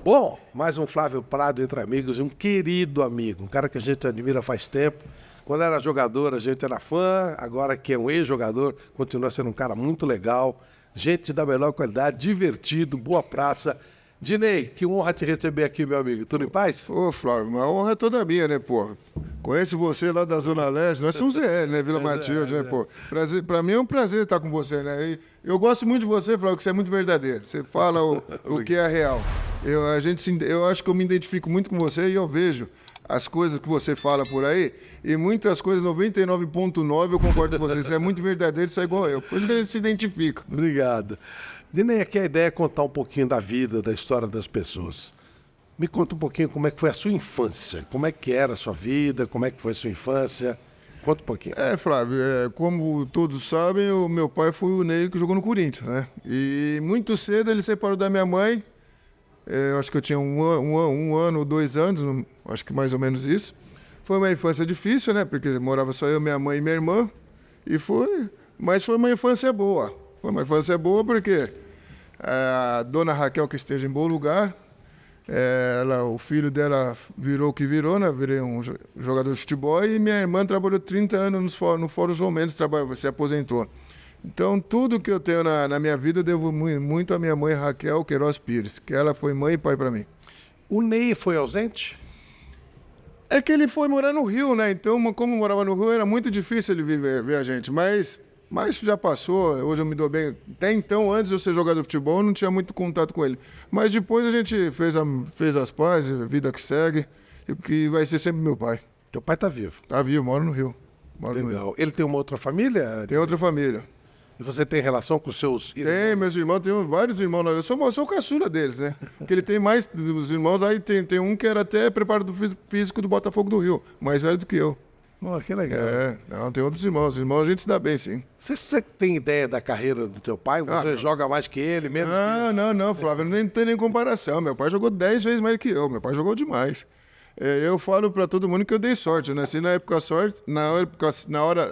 Bom, mais um Flávio Prado entre amigos, um querido amigo, um cara que a gente admira faz tempo. Quando era jogador, a gente era fã, agora que é um ex-jogador, continua sendo um cara muito legal, gente da melhor qualidade, divertido, boa praça. Dinei, que honra te receber aqui, meu amigo. Tudo em paz? Ô, Flávio, uma honra é toda minha, né, pô? Conheço você lá da Zona Leste, nós somos ZL, né, Vila Matilde, né, pô? Prazer, pra mim é um prazer estar com você, né? E eu gosto muito de você, Flávio, que você é muito verdadeiro. Você fala o que é real. Eu acho que eu me identifico muito com você e eu vejo as coisas que você fala por aí, e muitas coisas, 99,9 eu concordo com você. Você é muito verdadeiro, você é igual eu. Por isso que a gente se identifica. Obrigado. Dinei, aqui a ideia é contar um pouquinho da vida, da história das pessoas. Me conta um pouquinho como é que foi a sua infância, como é que era a sua vida, como é que foi a sua infância. Conta um pouquinho. Flávio, como todos sabem, o meu pai foi o Ney que jogou no Corinthians, né? E muito cedo ele separou da minha mãe. Eu acho que eu tinha um ano ou 2 anos, acho que mais ou menos isso. Foi uma infância difícil, né? Porque morava só eu, minha mãe e minha irmã. Mas foi uma infância boa. Foi uma infância boa porque a dona Raquel, que esteja em bom lugar, o filho dela virou o que virou, né? Virei um jogador de futebol, e minha irmã trabalhou 30 anos no Fórum João Mendes, se aposentou. Então, tudo que eu tenho na minha vida eu devo muito à minha mãe, Raquel Queiroz Pires, que ela foi mãe e pai para mim. O Ney foi ausente? É que ele foi morar no Rio, né? Então, como morava no Rio, era muito difícil ele ver a gente, mas já passou, hoje eu me dou bem. Até então, antes de eu ser jogador de futebol, eu não tinha muito contato com ele. Mas depois a gente fez as pazes, vida que segue, e que vai ser sempre meu pai. Teu pai tá vivo? Tá vivo, moro no Rio. Legal. Ele tem uma outra família? Tem outra família. E você tem relação com os seus irmãos? Tem, meus irmãos, tenho vários irmãos. Eu sou o caçula deles, né? Porque ele tem mais dos irmãos, aí tem um que era até preparador físico do Botafogo do Rio, mais velho do que eu. Oh, que legal. Não, tem outros irmãos. Os irmãos a gente se dá bem, sim. Você tem ideia da carreira do teu pai? Você joga mais que ele, menos que ele? Não, Flávio, não tem nem comparação. Meu pai jogou 10 vezes mais que eu. Meu pai jogou demais. Eu falo pra todo mundo que eu dei sorte, né? Se na época eu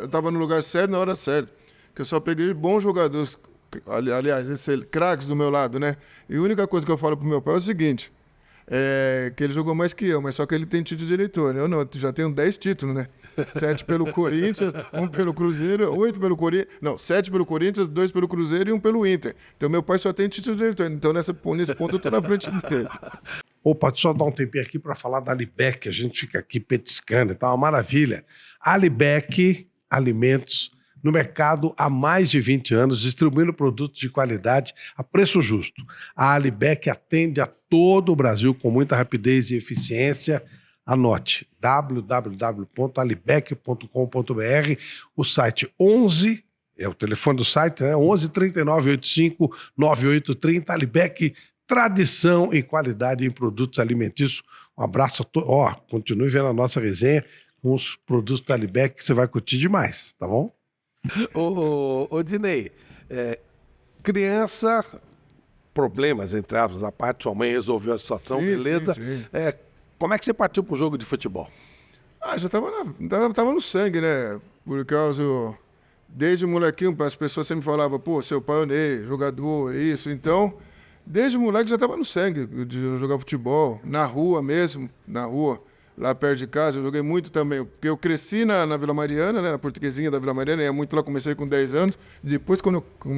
tava no lugar certo, na hora certa. Que eu só peguei bons jogadores, aliás, craques do meu lado, né? E a única coisa que eu falo pro meu pai é o seguinte, que ele jogou mais que eu, mas só que ele tem título de eleitor. Eu não, eu já tenho 10 títulos, né? 7 pelo Corinthians, 1 pelo Cruzeiro, 8 pelo Corinthians, não, 7 pelo Corinthians, 2 pelo Cruzeiro e 1 pelo Inter. Então meu pai só tem título de eleitor, então nesse ponto eu tô na frente dele. Opa, deixa eu dar um tempinho aqui para falar da Alibec, a gente fica aqui petiscando, tá uma maravilha. Alibec Alimentos, no mercado há mais de 20 anos, distribuindo produtos de qualidade a preço justo. A Alibec atende a todo o Brasil com muita rapidez e eficiência. Anote, www.alibec.com.br, o site 11, é o telefone do site, né? 11 39 85 9830, Alibec, tradição e qualidade em produtos alimentícios. Um abraço a todos. Continue vendo a nossa resenha com os produtos da Alibec, que você vai curtir demais, tá bom? Ô Dinei, criança, problemas, entre aspas, a parte, sua mãe resolveu a situação, Sim, beleza? sim. Como é que você partiu pro jogo de futebol? Já tava no sangue, né? Por causa, desde molequinho, as pessoas sempre falavam, pô, seu pai é o Ney, jogador, isso. Então, desde moleque já tava no sangue de jogar futebol, na rua mesmo, lá perto de casa, eu joguei muito também, porque eu cresci na Vila Mariana, né, na Portuguesinha da Vila Mariana, ia muito lá, comecei com 10 anos, depois com o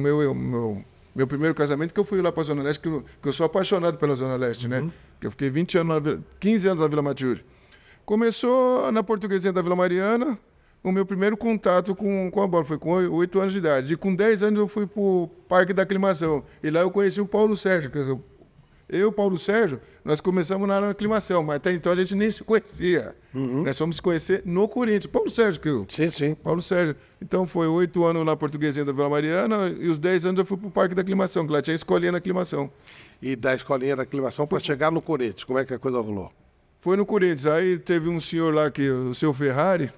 meu primeiro casamento, que eu fui lá para a Zona Leste, que eu sou apaixonado pela Zona Leste, né, que eu fiquei 15 anos na Vila Matilde. Começou na Portuguesinha da Vila Mariana, o meu primeiro contato com a bola, foi com 8 anos de idade, e com 10 anos eu fui para o Parque da Aclimação, e lá eu conheci o Paulo Sérgio, que eu e o Paulo Sérgio, nós começamos na aclimação, mas até então a gente nem se conhecia. Nós fomos se conhecer no Corinthians. Paulo Sérgio, Sim. Paulo Sérgio. Então foi 8 anos na Portuguesinha da Vila Mariana e os 10 anos eu fui pro Parque da Aclimação, que lá tinha escolinha na aclimação. E da escolinha da aclimação para chegar no Corinthians, como é que a coisa rolou? Foi no Corinthians. Aí teve um senhor lá, o seu Ferrari,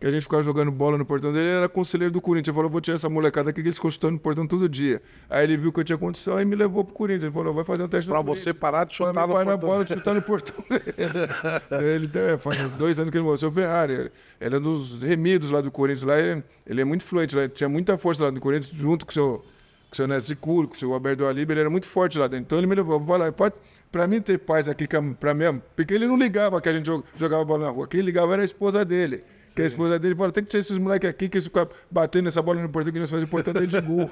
que a gente ficava jogando bola no portão dele, ele era conselheiro do Corinthians. Ele falou, vou tirar essa molecada aqui que eles ficam chutando no portão todo dia. Aí ele viu que eu tinha condição e me levou pro Corinthians. Ele falou, vai fazer um teste no Pra Corinthians. você parar de chutar no parar portão. a bola, de chutar no portão dele. Faz 2 anos que ele morreu. O seu Ferrari, ele é um dos remidos lá do Corinthians. Lá, ele é muito fluente, lá, tinha muita força lá no Corinthians, junto com o o seu Neto Zicuro, com o seu Alberto Alibe, ele era muito forte lá dentro. Então ele me levou, vou lá, pode... Pra mim ter paz aqui, pra mim, porque ele não ligava que a gente jogava bola na rua. Quem ligava era a esposa dele. Que a esposa dele falou, tem que tirar esses moleques aqui, que eles ficam batendo essa bola no portão, que nós fazemos o portão dele de gol.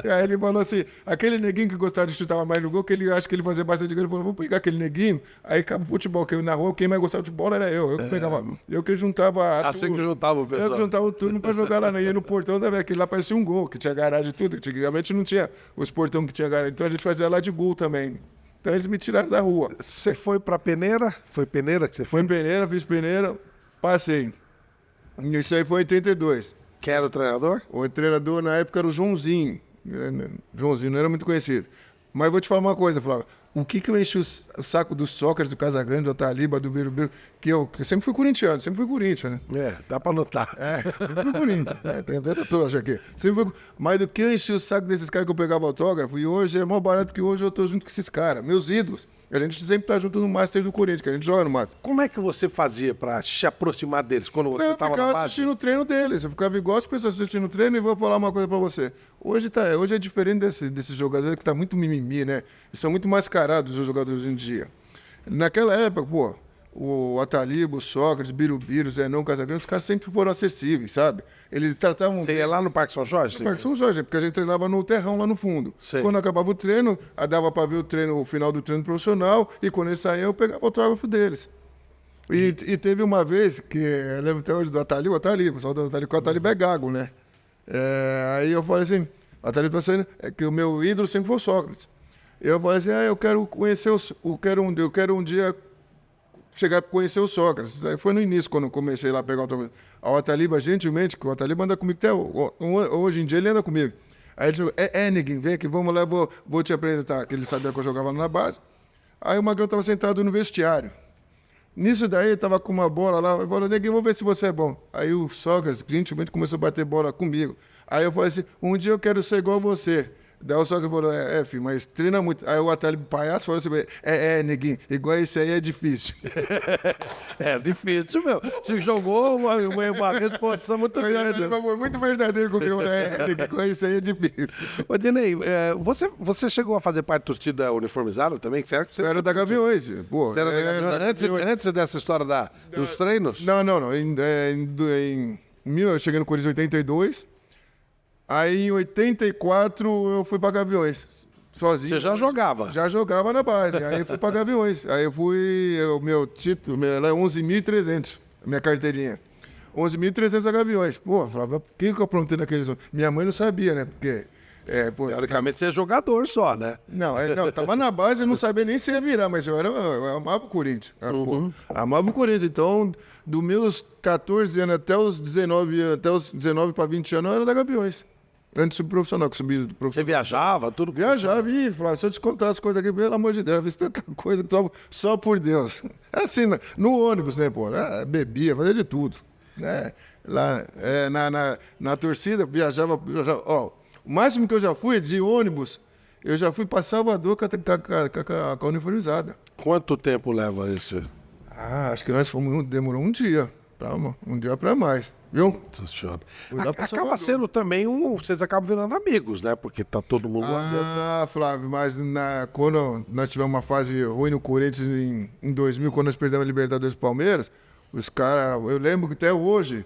E aí ele falou assim, aquele neguinho que gostava de chutar mais no gol, que ele acha que ele fazia bastante gol, ele falou, vou pegar aquele neguinho, aí acaba o futebol, que na rua quem mais gostava de bola era eu que pegava, eu que juntava Assim que juntava o pessoal. Eu que juntava o turno pra jogar lá, ia no portão também, aquele lá parecia um gol, que tinha garagem e tudo, antigamente não tinha os portões que tinha garagem, então a gente fazia lá de gol também. Então eles me tiraram da rua. Você foi pra Peneira? Foi Peneira que você foi? Foi em Peneira, fiz Peneira, passei. Isso aí foi em 82. Quem era o treinador? O treinador na época era o Joãozinho. Joãozinho não era muito conhecido. Mas vou te falar uma coisa, Flávio. O que eu enchi o saco do Sócrates, do Casagrande, do Otaliba, do Birubiru, que eu sempre fui corintiano, sempre fui Corinthians, né? Dá pra notar. Sempre fui Corinthians. Tenta tudo, acho aqui. Mas do que eu enchi o saco desses caras que eu pegava autógrafo, e hoje é mais barato que hoje eu tô junto com esses caras, meus ídolos. A gente sempre tá junto no Master do Corinthians, que a gente joga no Master. Como é que você fazia pra se aproximar deles quando você Eu estava na ficava base? assistindo o treino deles. Eu ficava igual as pessoas assistindo o treino e vou falar uma coisa pra você. Hoje é diferente desses jogadores que tá muito mimimi, né? Eles são muito mascarados, os jogadores hoje em dia. Naquela época, pô, o Ataliba, o Sócrates, Birubiru, Zenão, Casagrande, os caras sempre foram acessíveis, sabe? Eles tratavam... Você ia lá no Parque São Jorge? No Parque São Jorge, porque a gente treinava no terrão lá no fundo. Sei. Quando acabava o treino, dava pra ver o final do treino profissional, e quando eles saíam, eu pegava o autógrafo deles. E teve uma vez, que eu lembro até hoje do Ataliba, o pessoal do Ataliba, o Ataliba é gago, né? Aí eu falei assim, o Ataliba tá saindo, que o meu ídolo sempre foi o Sócrates. Eu falei assim, eu quero conhecer, eu quero um dia chegar a conhecer o Sócrates. Aí foi no início, quando eu comecei lá a pegar o autógrafo. O Ataliba, gentilmente, que o Ataliba anda comigo até hoje em dia, ele anda comigo. Aí ele chegou, neguinho, vem aqui, vamos lá, vou te apresentar, que ele sabia que eu jogava lá na base. Aí o Magrão estava sentado no vestiário. Nisso daí, ele estava com uma bola lá, eu falei, neguinho, vamos ver se você é bom. Aí o Sócrates, gentilmente, começou a bater bola comigo. Aí eu falei assim, um dia eu quero ser igual a você. Daí o Sócrates falou, filho, mas treina muito. Aí o Ataliba, palhaço, falou assim, neguinho, igual esse aí é difícil. É difícil, meu. Você jogou uma resposta muito grande. Foi muito verdadeiro comigo, neguinho, igual esse aí é difícil. Ô, Dinei, você chegou a fazer parte da torcida uniformizada também? Será que você Eu era da Gaviões, pô. Você era da Gaviões? Antes dessa história dos treinos? Não. Eu cheguei no Corinthians em 82. Aí em 84 eu fui pra Gaviões, sozinho. Você já jogava? Já jogava na base, aí eu fui pra Gaviões. Aí o meu título, ela é 11.300, minha carteirinha. 11.300 a Gaviões. Pô, falava, o que eu aprontei naqueles... Minha mãe não sabia, né? Porque... Teoricamente você é jogador só, né? Não, tava na base, eu não sabia nem se ia virar, mas eu amava o Corinthians. Amava o Corinthians. Então, dos meus 14 anos até os 19 para 20 anos, eu era da Gaviões. Antes do profissional, que subi do profissional. Você viajava, tudo? Viajava e falava, se eu te contar as coisas aqui, pelo amor de Deus, eu fiz tanta coisa, só por Deus. Assim, no ônibus, né, pô? Bebia, fazia de tudo. Lá, na torcida, viajava. Ó, o máximo que eu já fui de ônibus, eu já fui para Salvador com a uniformizada. Quanto tempo leva isso? Acho que nós demorou um dia para mais, viu? Acaba sendo também vocês acabam virando amigos, né? Porque tá todo mundo lá dentro. Flávio, mas quando nós tivemos uma fase ruim no Corinthians em 2000, quando nós perdemos a Libertadores do Palmeiras, os caras, eu lembro que até hoje,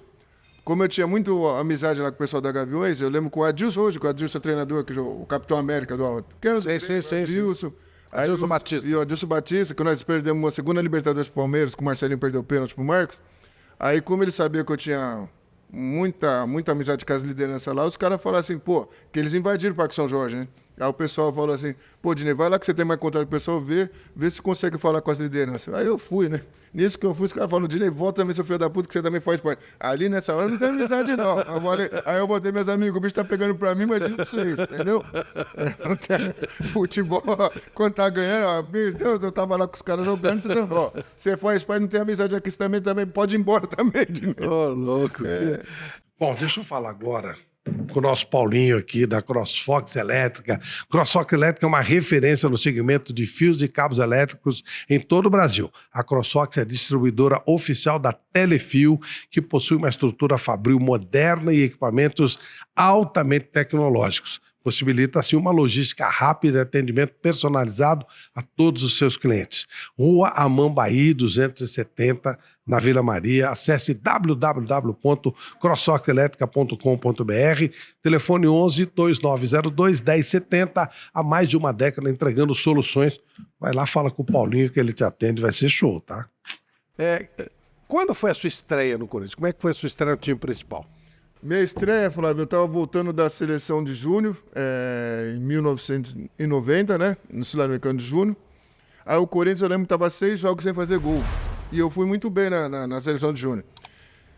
como eu tinha muito amizade lá com o pessoal da Gaviões, eu lembro com o Adilson hoje, o treinador, o Capitão América do Alto. Adilson Batista. E o Adilson Batista, que nós perdemos uma segunda Libertadores pro Palmeiras, que o Marcelinho perdeu o pênalti pro Marcos. Aí, como ele sabia que eu tinha muita amizade com as lideranças lá, os caras falaram assim, pô, que eles invadiram o Parque São Jorge, né? Aí o pessoal falou assim, pô, Dinei, vai lá que você tem mais contato com o pessoal, vê se consegue falar com as lideranças. Aí eu fui, né? Nisso que eu fui, os caras falaram, Dinei, volta também, seu filho da puta, que você também faz parte. Ali, nessa hora, não tem amizade, não. Aí eu botei meus amigos, o bicho tá pegando pra mim, mas digo pra vocês, entendeu? Futebol, quando tá ganhando, ó, meu Deus, eu tava lá com os caras jogando, você faz parte, não tem amizade aqui, você também pode ir embora também, Dinei. Ô, louco. Bom, deixa eu falar agora com o nosso Paulinho aqui da CrossFox Elétrica. CrossFox Elétrica é uma referência no segmento de fios e cabos elétricos em todo o Brasil. A CrossFox é distribuidora oficial da Telefio, que possui uma estrutura fabril moderna e equipamentos altamente tecnológicos. possibilita assim uma logística rápida e atendimento personalizado a todos os seus clientes. Rua Amambaí 270, na Vila Maria. Acesse www.crossocelétrica.com.br, telefone 11-2902-1070, há mais de uma década entregando soluções. Vai lá, fala com o Paulinho que ele te atende, vai ser show, tá? Quando foi a sua estreia no Corinthians? Como é que foi a sua estreia no time principal? Minha estreia, Flávio, eu estava voltando da seleção de júnior, em 1990, né? No Sul-Americano de Júnior. Aí o Corinthians, eu lembro, estava 6 jogos sem fazer gol. E eu fui muito bem na seleção de júnior.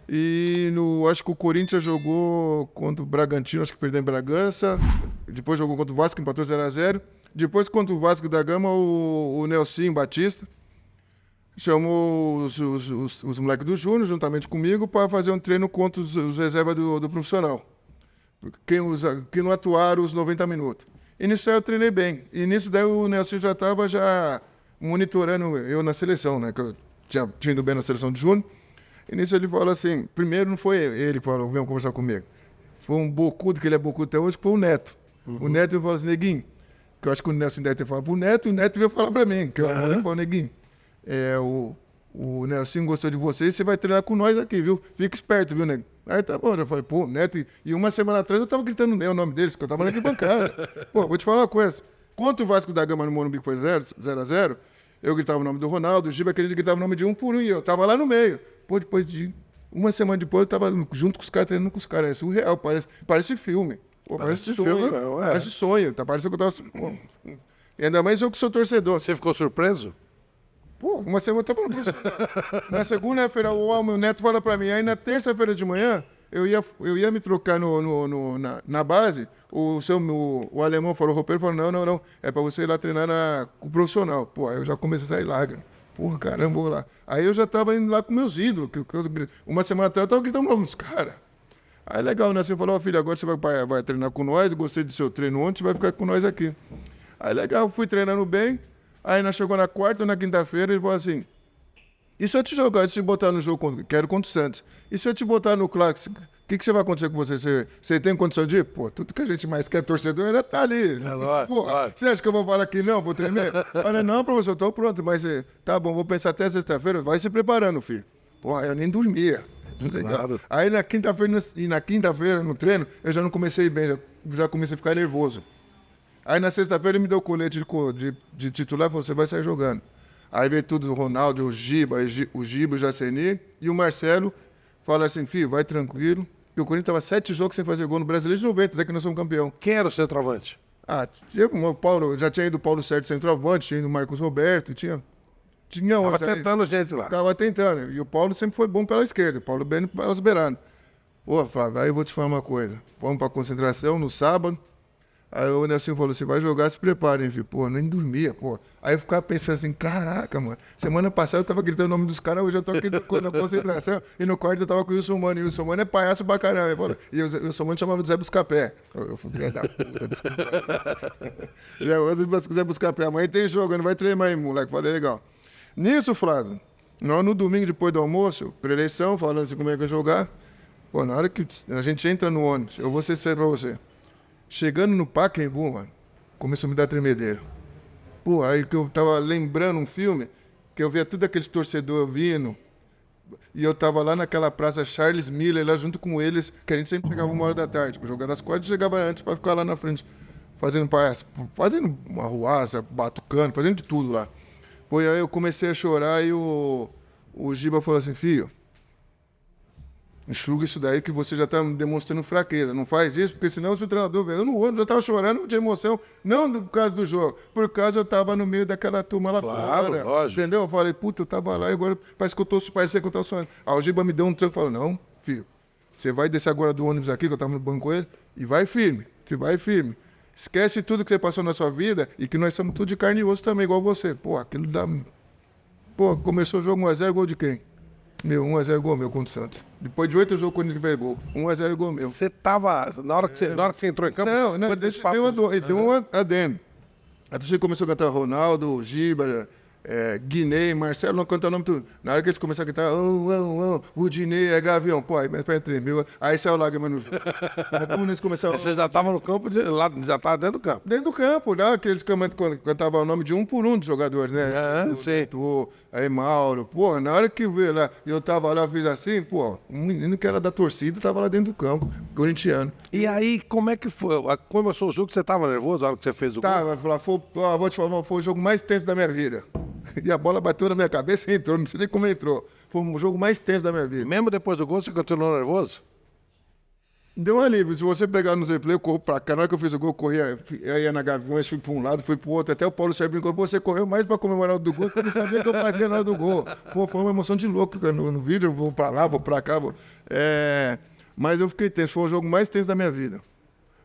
E acho que o Corinthians jogou contra o Bragantino, acho que perdeu em Bragança. Depois jogou contra o Vasco, empatou 0x0. Depois contra o Vasco da Gama, o Nelson Batista chamou os moleques do Júnior, juntamente comigo, para fazer um treino contra os reservas do profissional. Que não atuaram os 90 minutos. E nisso aí eu treinei bem. E nisso daí o Nelson já estava monitorando eu na seleção, né? Que eu tinha ido bem na seleção de Júnior. E nisso ele falou assim, primeiro não foi ele que falou, vem conversar comigo. Foi um bocudo, que ele é bocudo até hoje, que foi o Neto. Uhum. O Neto falou assim, Neguinho, que eu acho que o Nelson deve ter falado pro Neto, e o Neto veio falar pra mim, que eu falei, Neguinho, o Nelson gostou de você e você vai treinar com nós aqui, viu? Fica esperto, viu, nego? Aí tá bom, já falei, pô, Neto, e uma semana atrás eu tava gritando o nome deles, que eu tava na arquibancada. Pô, vou te falar uma coisa, contra o Vasco da Gama no Morumbi, que foi 0x0, eu gritava o nome do Ronaldo, o Giba, aquele gritava o nome de um por um, e eu tava lá no meio. Pô, depois de uma semana depois, eu tava junto com os caras, treinando com os caras. É surreal, parece filme. Pô, parece sonho. Filme, parece sonho. Tá parecendo que eu tava... Pô, e ainda mais eu que sou torcedor. Você ficou surpreso? Pô, uma semana eu tava na segunda-feira, o meu neto fala pra mim. Aí na terça-feira de manhã, eu ia me trocar na base. O alemão falou, o roupeiro falou, não. É pra você ir lá treinar com o profissional. Pô, aí eu já comecei a sair lágrima. Porra, caramba, vou lá. Aí eu já tava indo lá com meus ídolos. Uma semana atrás eu tava gritando o nome dos caras. Aí legal, né? Assim, falou, filho, agora você vai treinar com nós, gostei do seu treino ontem, você vai ficar com nós aqui. Aí legal, fui treinando bem. Aí nós chegou na quarta ou na quinta-feira, ele falou assim, e se eu te jogar, se eu te botar no jogo, quero contra o Santos, e se eu te botar no clássico, o que vai acontecer com você? Você tem condição de ir? Pô, tudo que a gente mais quer torcedor era estar ali. Pô, você acha que eu vou falar que não, vou tremer? Falei, não, professor, eu tô pronto, mas tá bom, vou pensar até sexta-feira, vai se preparando, filho. Pô, eu nem dormia. Claro. Aí na quinta-feira, no treino, eu já não comecei a ir bem, já comecei a ficar nervoso. Aí na sexta-feira ele me deu o colete de titular e falou, você vai sair jogando. Aí veio tudo, o Ronaldo, o Giba, o Jaceni e o Marcelo, falaram assim, filho, vai tranquilo, que o Corinthians estava 7 jogos sem fazer gol no Brasileiro de 90, até que nós somos campeão. Quem era o centroavante? O Paulo, já tinha ido o Paulo Sérgio centroavante, tinha ido o Marcos Roberto, tinha Tava tentando gente lá. Tava tentando, e o Paulo sempre foi bom pela esquerda, o Paulo bem pelas beiradas. Pô, Flávio, aí eu vou te falar uma coisa, vamos pra concentração no sábado. Aí o Nelson falou, você vai jogar, se prepare, hein, filho. Pô, nem dormia, pô. Aí eu ficava pensando assim, caraca, mano. Semana passada eu tava gritando o nome dos caras, hoje eu tô aqui na concentração. E no quarto eu tava com o Wilson Mano. E o Wilson Mano é palhaço pra caramba. E o Wilson Mano chamava de Zé Buscapé. Eu falei, da puta, desculpa. Zé Buscapé, amanhã tem jogo, não vai treinar aí, moleque. Falei, legal. Nisso, Flávio, nós no domingo, depois do almoço, pré-eleição, falando assim como é que eu ia jogar. Pô, na hora que a gente entra no ônibus, eu vou ser sério pra você. Chegando no Pacaembu, mano, começou a me dar tremedeiro. Pô, aí que eu tava lembrando um filme, que eu via tudo aqueles torcedores vindo, e eu tava lá naquela praça Charles Miller, lá junto com eles, que a gente sempre chegava 1h da tarde, jogando as quadras, chegava antes pra ficar lá na frente, fazendo uma ruaça, batucando, fazendo de tudo lá. Pô, aí eu comecei a chorar e o Giba falou assim, filho, enxuga isso daí que você já está demonstrando fraqueza. Não faz isso, porque senão o seu treinador veio no ônibus, já estava chorando de emoção. Não por causa do jogo, por causa eu estava no meio daquela turma lá fora. Lógico. Entendeu? Eu falei, puta, eu estava lá e agora parece que eu estou sonhando. Aí o Giba me deu um tranco e falou, não, filho, você vai descer agora do ônibus aqui, que eu estava no banco com ele, e vai firme. Você vai firme. Esquece tudo que você passou na sua vida e que nós somos tudo de carne e osso também, igual você. Pô, aquilo dá... Pô, começou o jogo 1x0, gol de quem? Meu, 1x0 gol meu contra o Santos. Depois de 8 jogos, quando ele fez gol. 1x0 gol meu. Você tava... Na hora que você entrou em campo... Não, ele deu um adendo. Aí você começou a cantar Ronaldo, Giba, Guiné, Marcelo, não canta o nome tudo. Na hora que eles começaram a cantar, o Dinei é gavião. Pô, aí minha perna tremeu, aí saiu lágrima no jogo. Mas como eles começaram... Você já estava no campo, lá, já estava dentro do campo. Dentro do campo, né? Que eles cantavam o nome de um por um dos jogadores, né? Sim. Aí Mauro, pô, na hora que veio lá, eu tava lá, eu fiz assim, pô, um menino que era da torcida tava lá dentro do campo, corintiano. E aí, como é que foi? Começou o jogo, você estava nervoso na hora que você fez o gol? Vai falar, vou te falar, foi o jogo mais tenso da minha vida. E a bola bateu na minha cabeça e entrou, não sei nem como entrou. Foi o jogo mais tenso da minha vida. Mesmo depois do gol, você continuou nervoso? Deu um alívio. Se você pegar no replay, eu corro pra cá. Na hora que eu fiz o gol, eu corria, eu ia na Gaviões, fui pra um lado, fui pro outro. Até o Paulo Sérgio brincou, você correu mais pra comemorar o do gol, porque ele sabia que eu fazia na hora do gol. Pô, foi uma emoção de louco no vídeo, eu vou pra lá, vou pra cá. Mas eu fiquei tenso, foi o jogo mais tenso da minha vida.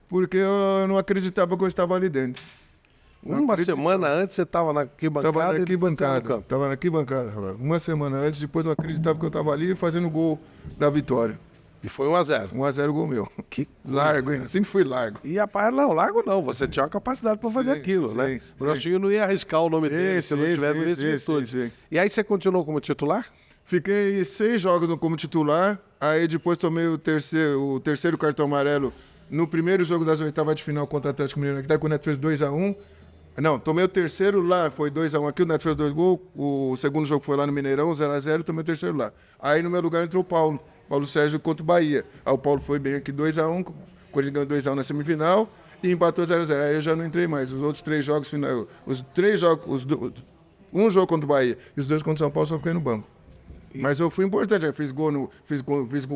Porque eu não acreditava que eu estava ali dentro. Uma semana antes você estava na arquibancada? Tava na arquibancada. Uma semana antes, depois não acreditava que eu estava ali fazendo o gol da vitória. E foi 1-0. 1-0 o gol meu. Que largo, hein? Sempre fui largo. E rapaz, não, largo não. Você tinha uma capacidade para fazer aquilo, né? O Rochinho não ia arriscar o nome dele se não tivesse virtude. E aí você continuou como titular? Fiquei 6 jogos como titular. Aí depois tomei o terceiro cartão amarelo no primeiro jogo das oitavas de final contra o Atlético Mineiro. Que o Neto fez 2-1. Não, tomei o terceiro lá, foi 2-1 aqui, o Neto fez 2 gols. O segundo jogo foi lá no Mineirão, 0-0, tomei o terceiro lá. Aí no meu lugar entrou o Paulo Sérgio contra o Bahia. Aí o Paulo foi bem aqui 2-1, o Corinthians ganhou 2-1 na semifinal e empatou 0-0. Aí eu já não entrei mais. Os outros 3 jogos final, um jogo contra o Bahia e os 2 contra o São Paulo, só fiquei no banco. Mas eu fui importante, eu fiz gol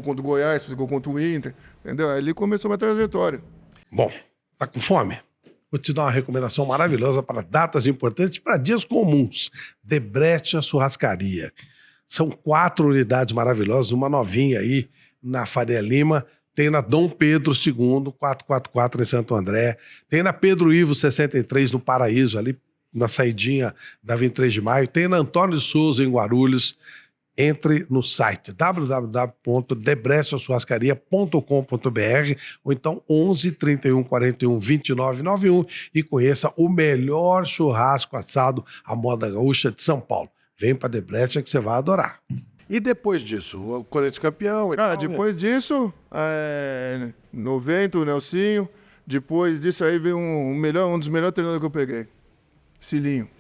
contra o Goiás, fiz gol contra o Inter, entendeu? Aí ali começou a minha trajetória. Bom, tá com fome? Vou te dar uma recomendação maravilhosa para datas importantes e para dias comuns. Debrecha Churrascaria. São 4 unidades maravilhosas, uma novinha aí na Faria Lima, tem na Dom Pedro II, 444 em Santo André, tem na Pedro Ivo 63 no Paraíso, ali na saidinha da 23 de maio, tem na Antônio de Souza em Guarulhos. Entre no site www.debrechachurrascaria.com.br ou então 11 31 41 29 91 e conheça o melhor churrasco assado à moda gaúcha de São Paulo. Vem para Debrecha que você vai adorar. E depois disso, o Corinthians campeão? Depois disso, 90, o Nelsinho. Depois disso aí veio um dos melhores treinadores que eu peguei. Cilinho.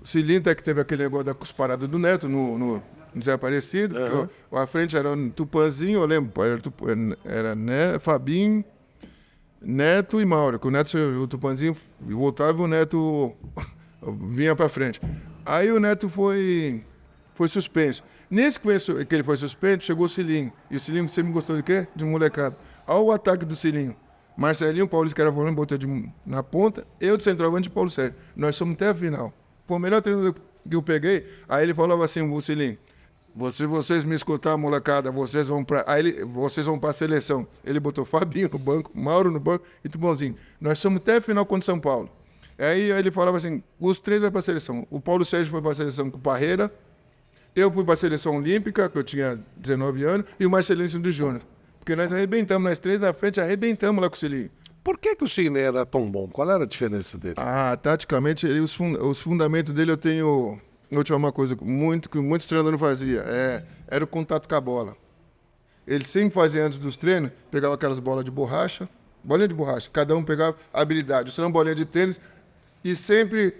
O Cilinho até que teve aquele negócio da cusparada do Neto no Zé Aparecido. A frente era o Tupanzinho, eu lembro. Era Fabinho, Neto e Mauro. Que o Tupanzinho voltava e o Neto vinha pra frente. Aí o Neto foi suspenso. Nesse que ele foi suspenso, chegou o Cilinho. E o Cilinho sempre gostou de quê? De molecada. Olha o ataque do Cilinho. Marcelinho, Paulo que era volante, botou na ponta. Eu de centroavante e Paulo Sérgio. Nós somos até a final. Foi o melhor treinador que eu peguei. Aí ele falava assim, o Cilinho, se vocês me escutar, molecada, vocês vão para a seleção. Ele botou Fabinho no banco, Mauro no banco e Tubãozinho. Nós somos até a final contra São Paulo. Aí ele falava assim, os 3 vão para a seleção. O Paulo Sérgio foi para a seleção com o Parreira, eu fui para a seleção olímpica, que eu tinha 19 anos, e o Marcelinho do Júnior. Porque nós arrebentamos, nós 3 na frente, arrebentamos lá com o Cilinho. Por que o Cilinho era tão bom? Qual era a diferença dele? Taticamente, os fundamentos dele eu tenho... Vou te falar uma coisa que muitos treinadores não faziam. Era o contato com a bola. Ele sempre fazia antes dos treinos, pegava aquelas bolinha de borracha, cada um pegava a habilidade. Senão bolinha de tênis. E sempre,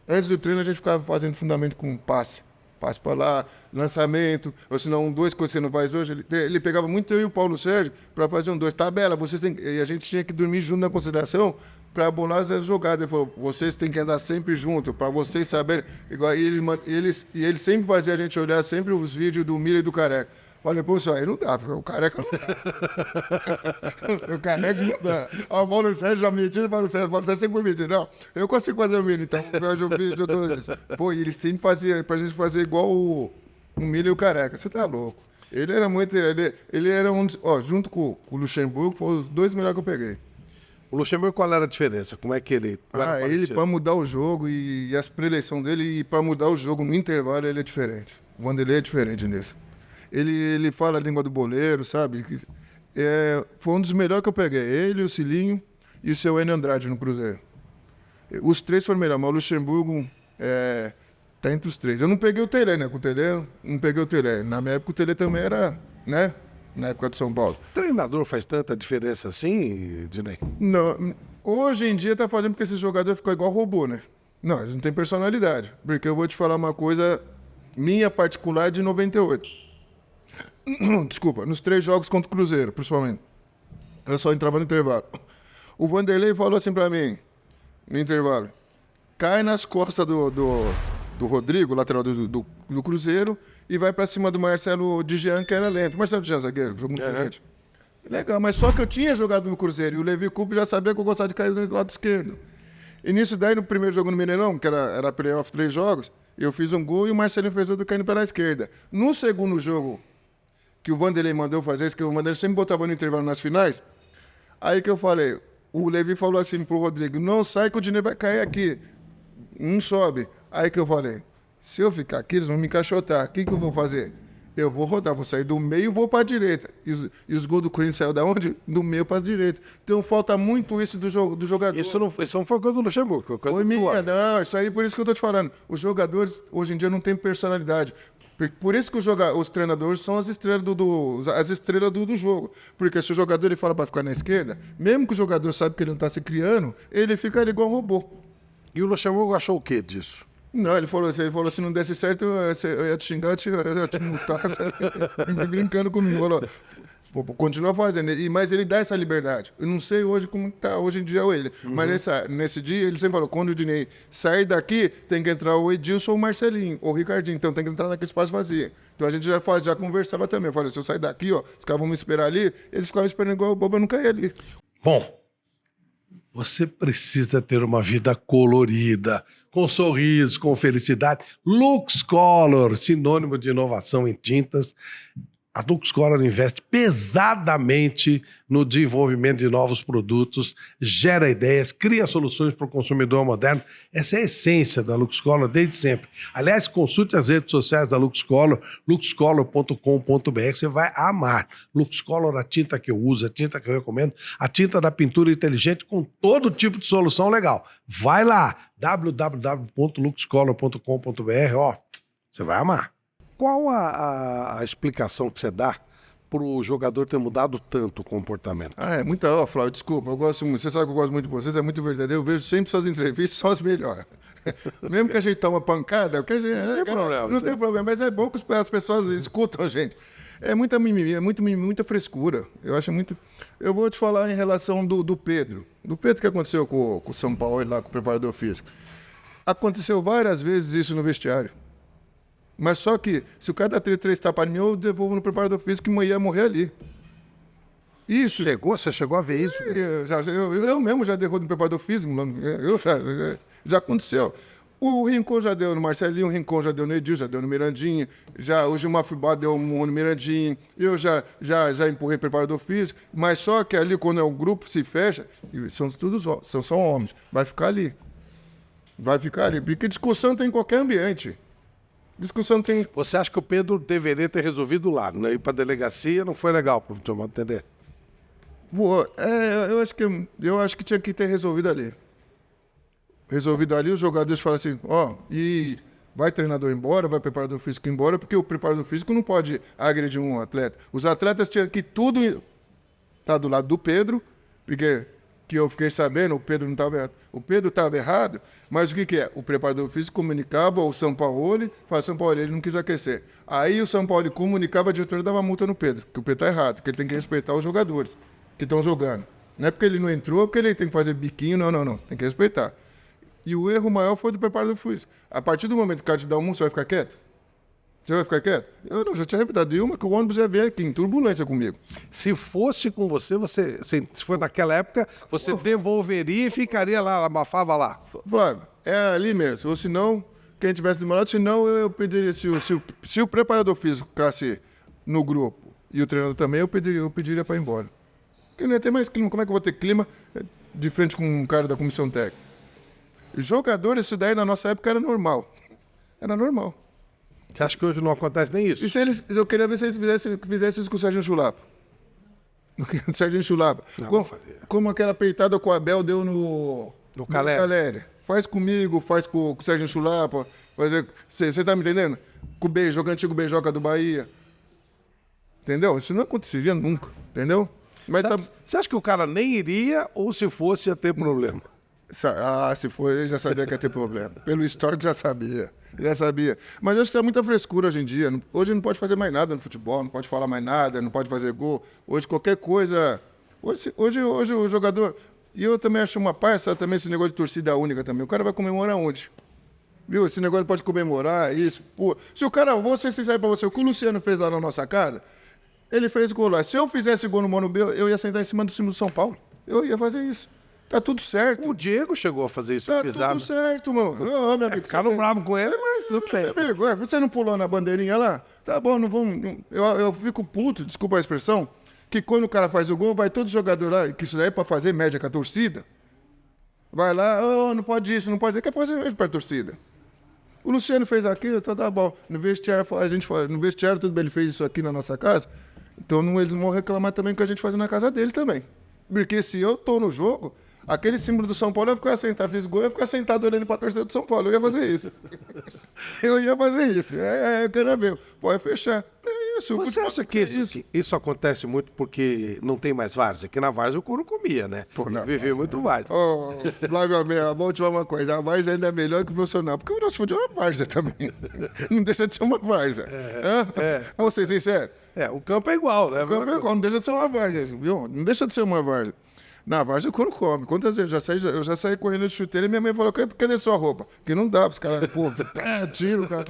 antes do treino, a gente ficava fazendo fundamento com passe. Passe para lá, lançamento, ou senão 2 coisas que ele não faz hoje. Ele pegava muito eu e o Paulo Sérgio para fazer 2. Tabela, e a gente tinha que dormir junto na consideração para bolar as jogadas. Ele falou, vocês têm que andar sempre junto, para vocês saberem. E ele sempre fazia a gente olhar sempre os vídeos do Miller e do Careca. Falei, pô, isso aí não dá, porque o Careca não dá. O Careca não dá. O Paulo Sérgio já mentiu, o Paulo Sérgio sempre mentiu. Não, eu consigo fazer o Miller, então eu vejo o vídeo dos... Pô, e ele sempre fazia, pra gente fazer igual o Miller e o Careca. Você tá louco. Ele era muito... Ele era um... junto com o Luxemburgo, foram os 2 melhores que eu peguei. O Luxemburgo, qual era a diferença? Como é que ele... Ele, para mudar o jogo e as preleções dele, e para mudar o jogo no intervalo, ele é diferente. O Vanderlei é diferente nisso. Ele fala a língua do boleiro, sabe? Foi um dos melhores que eu peguei. Ele, o Cilinho e o seu Enio Andrade no Cruzeiro. Os 3 foram melhores, mas o Luxemburgo Tá entre os três. Eu não peguei o Tele, né? Com o Tele, não peguei o Tele. Na minha época, o Tele também era, né? Na época de São Paulo. Treinador faz tanta diferença assim, Dinei? Não, hoje em dia tá fazendo porque esses jogadores ficam igual robô, né? Não, eles não têm personalidade. Porque eu vou te falar uma coisa minha particular de 98. Desculpa, nos 3 jogos contra o Cruzeiro, principalmente. Eu só entrava no intervalo. O Vanderlei falou assim pra mim, no intervalo, cai nas costas do Rodrigo, lateral do Cruzeiro, e vai pra cima do Marcelo Dijan, que era lento. Marcelo Dijan, zagueiro, jogou muito lento. Legal, mas só que eu tinha jogado no Cruzeiro, e o Levi Coupe já sabia que eu gostava de cair do lado esquerdo. E nisso daí, no primeiro jogo no Mineirão, que era playoff 3 jogos, eu fiz um gol e o Marcelinho fez outro caindo pela esquerda. No segundo jogo, que o Vanderlei mandou fazer isso, que o Vanderlei sempre botava no intervalo nas finais, aí que eu falei, o Levi falou assim pro Rodrigo, não sai que o Dinei vai cair aqui, não sobe. Aí que eu falei, se eu ficar aqui, eles vão me encaixotar, o que eu vou fazer? Eu vou rodar, vou sair do meio e vou para a direita. E os gols do Corinthians saíram da onde? Do meio para a direita. Então falta muito isso do jogador. Isso não foi coisa do Luxemburgo, foi coisa do minha, não, isso aí por isso que eu estou te falando. Os jogadores hoje em dia não têm personalidade. Por isso que os treinadores são as estrelas do jogo. Porque se o jogador ele fala para ficar na esquerda, mesmo que o jogador sabe que ele não está se criando, ele fica ali igual um robô. E o Luxemburgo achou o quê disso? Não, ele falou se não desse certo, eu ia te xingar, eu ia te multar, brincando comigo. Falou, continua fazendo. Mas ele dá essa liberdade. Eu não sei hoje como está hoje em dia ele. Mas nesse dia, ele sempre falou, quando o Dinei sair daqui, tem que entrar o Edilson ou o Marcelinho, ou o Ricardinho. Então tem que entrar naquele espaço vazio. Então a gente já conversava também. Eu falei, se eu sair daqui, ó, os caras vão me esperar ali, eles ficavam esperando igual o bobo, eu não caía ali. Bom, você precisa ter uma vida colorida, com sorriso, com felicidade. Lux Color, sinônimo de inovação em tintas. A Lux Color investe pesadamente no desenvolvimento de novos produtos, gera ideias, cria soluções para o consumidor moderno. Essa é a essência da Lux Color desde sempre. Aliás, consulte as redes sociais da Lux Color, luxcolor.com.br, você vai amar. Lux Color, a tinta que eu uso, a tinta que eu recomendo, a tinta da pintura inteligente com todo tipo de solução legal. Vai lá, www.luxcolor.com.br, ó, você vai amar. Qual a explicação que você dá para o jogador ter mudado tanto o comportamento? É muita, Flávio, desculpa, eu gosto muito, você sabe que eu gosto muito de vocês, é muito verdadeiro, eu vejo sempre suas entrevistas, só as melhores. Mesmo que a gente toma pancada, não tem problema, mas é bom que as pessoas escutam a gente. É muita mimimi, muita frescura. Eu acho muito. Eu vou te falar em relação do Pedro. Do Pedro que aconteceu com o São Paulo lá, com o preparador físico. Aconteceu várias vezes isso no vestiário. Mas só que, se o cara dá 3 tapas em mim, eu devolvo no preparador físico que ia morrer ali. Isso. Você chegou a ver isso? Eu mesmo já derrubei no preparador físico. Já aconteceu. O Rincon já deu no Marcelinho, o Rincon já deu no Edil, já deu no Mirandinho, o Gilmar Fubá deu no Mirandinho, eu já empurrei preparador físico, mas só que ali, quando é um grupo, se fecha, são só homens, vai ficar ali. Porque discussão tem em qualquer ambiente. Discussão tem... Você acha que o Pedro deveria ter resolvido lá, né? Ir para a delegacia não foi legal, para o modo entender? Eu acho que tinha que ter resolvido ali. Os jogadores falam assim, e vai treinador embora, vai preparador físico embora, porque o preparador físico não pode agredir um atleta. Os atletas tinham que tudo tá do lado do Pedro, porque que eu fiquei sabendo, o Pedro não estava errado. O Pedro estava errado, mas o que é? O preparador físico comunicava ao São Paulo, São Paulo, ele não quis aquecer. Aí o São Paulo comunicava, a diretoria dava multa no Pedro, que o Pedro está errado, que ele tem que respeitar os jogadores que estão jogando. Não é porque ele não entrou, porque ele tem que fazer biquinho, não. Tem que respeitar. E o erro maior foi do preparador físico. A partir do momento que o cara te dá você vai ficar quieto? Você vai ficar quieto? Eu não, já tinha arrebentado de uma que o ônibus ia vir aqui, em turbulência comigo. Se fosse com você, se for naquela época, você devolveria e ficaria lá, abafava lá. Flávio, é ali mesmo. Ou senão, quem tivesse demorado, senão eu pediria, se o preparador físico ficasse no grupo e o treinador também, eu pediria para ir embora. Porque não ia ter mais clima. Como é que eu vou ter clima de frente com um cara da comissão técnica? Jogadores, isso daí na nossa época era normal. Era normal. Você acha que hoje não acontece nem isso? Eu queria ver se eles fizessem isso com o Serginho Chulapa. O Serginho Chulapa. Como aquela peitada que o Abel deu no Caleri. Faz comigo, faz com o Sérgio Chulapa. Você tá me entendendo? Com o Beijoca, antigo Beijoca do Bahia. Entendeu? Isso não aconteceria nunca, entendeu? Mas Você acha que o cara nem iria ou se fosse ia ter problema? se for, ele já sabia que ia ter problema. Pelo histórico, já sabia. Mas eu acho que tem muita frescura hoje em dia. Hoje não pode fazer mais nada no futebol, não pode falar mais nada, não pode fazer gol. Hoje qualquer coisa... Hoje o jogador... E eu também acho uma parça também esse negócio de torcida única também. O cara vai comemorar onde? Viu? Esse negócio pode comemorar, isso. Pô. Se o cara... Vou ser sincero pra você, o que o Luciano fez lá na nossa casa, ele fez gol lá. Se eu fizesse gol no Morumbi, eu ia sentar em cima do time do São Paulo. Eu ia fazer isso. Tá tudo certo. O Diego chegou a fazer isso. Tá tudo certo, mano. Ô, meu amigo, ficaram bravos com ele, mas tudo bem. Amigo, você não pulou na bandeirinha lá? Tá bom, não vamos... Eu fico puto, desculpa a expressão, que quando o cara faz o gol, vai todo jogador lá, que isso daí é pra fazer média com a torcida. Vai lá, não pode isso, não pode... Quer fazer média pra torcida. O Luciano fez aquilo, então tá bom. No vestiário, no vestiário, tudo bem, ele fez isso aqui na nossa casa. Então eles vão reclamar também o que a gente faz na casa deles também. Porque se eu tô no jogo, aquele símbolo do São Paulo, eu ia ficar sentado, fiz gol, eu ia ficar sentado olhando pra torcida do São Paulo. Eu ia fazer isso. Eu quero ver. Pode fechar. É isso. Você acha que isso acontece muito porque não tem mais várzea? Que na várzea o couro comia, né? Viveu muito várzea. Flávio Almeida, vou te falar uma coisa. A várzea ainda é melhor que o profissional. Porque o nosso futebol é uma várzea também. Não deixa de ser uma várzea. Vamos ser sinceros. O campo é igual, né? O campo é igual, não deixa de ser uma várzea, viu? Não deixa de ser uma várzea. Na várzea o couro come. Quantas vezes eu já saí correndo de chuteira e minha mãe falou, cadê sua roupa? Porque não dá, os caras, tiro, cara.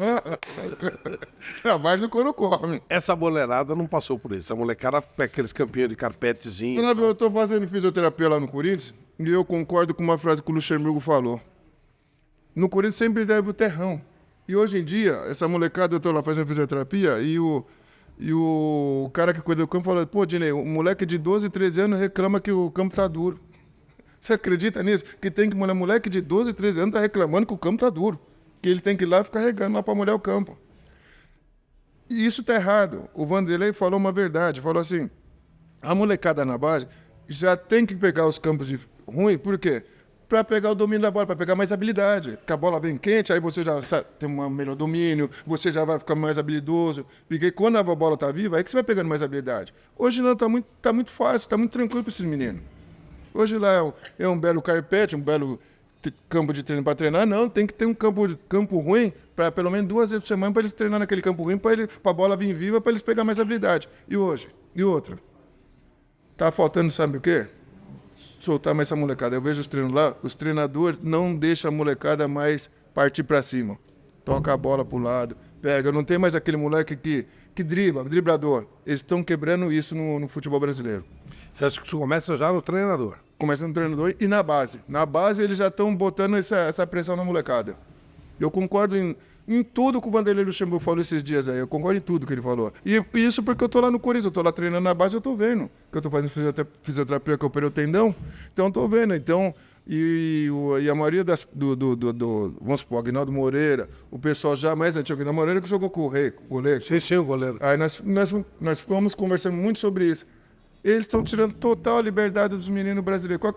Na várzea o couro come. Essa boleirada não passou por isso. A molecada é aqueles campeões de carpetezinho. Eu tô fazendo fisioterapia lá no Corinthians e eu concordo com uma frase que o Luxemburgo falou. No Corinthians sempre deve o terrão. E hoje em dia, essa molecada, eu tô lá fazendo fisioterapia e o cara que cuida do campo falou, pô, Dinei, o moleque de 12, 13 anos reclama que o campo tá duro. Você acredita nisso? Que tem que molhar moleque de 12, 13 anos tá reclamando que o campo tá duro. Que ele tem que ir lá e ficar regando lá para molhar o campo. E isso tá errado. O Vanderlei falou uma verdade, falou assim, a molecada na base já tem que pegar os campos ruins, por quê? Para pegar o domínio da bola, para pegar mais habilidade. Porque a bola vem quente, aí você já tem um melhor domínio, você já vai ficar mais habilidoso. Porque quando a bola tá viva, aí que você vai pegando mais habilidade. Hoje não, tá muito fácil, tá muito tranquilo para esses meninos. Hoje lá é um belo carpete, um belo campo de treino para treinar. Não, tem que ter um campo ruim, para pelo menos 2 vezes por semana, para eles treinar naquele campo ruim, para a bola vir viva, para eles pegar mais habilidade. E hoje? E outra? Tá faltando, sabe o quê? Soltar mais essa molecada. Eu vejo os treinos lá, os treinadores não deixam a molecada mais partir para cima. Toca a bola pro lado, pega. Não tem mais aquele moleque que driblador. Eles estão quebrando isso no futebol brasileiro. Você acha que isso começa já no treinador? Começa no treinador e na base. Na base eles já estão botando essa pressão na molecada. Eu concordo em tudo que o Vanderlei Luxemburgo falou esses dias aí. Eu concordo em tudo que ele falou. E isso porque eu tô lá no Corinthians, eu tô lá treinando na base, eu tô vendo. Que eu tô fazendo fisioterapia, que eu operei o tendão. Então eu tô vendo. Então, e a maioria vamos supor, Aguinaldo Moreira, o pessoal já mais antigo, Aguinaldo Moreira que jogou com o goleiro. Sim, o goleiro. Aí nós ficamos conversando muito sobre isso. Eles estão tirando total a liberdade dos meninos brasileiros.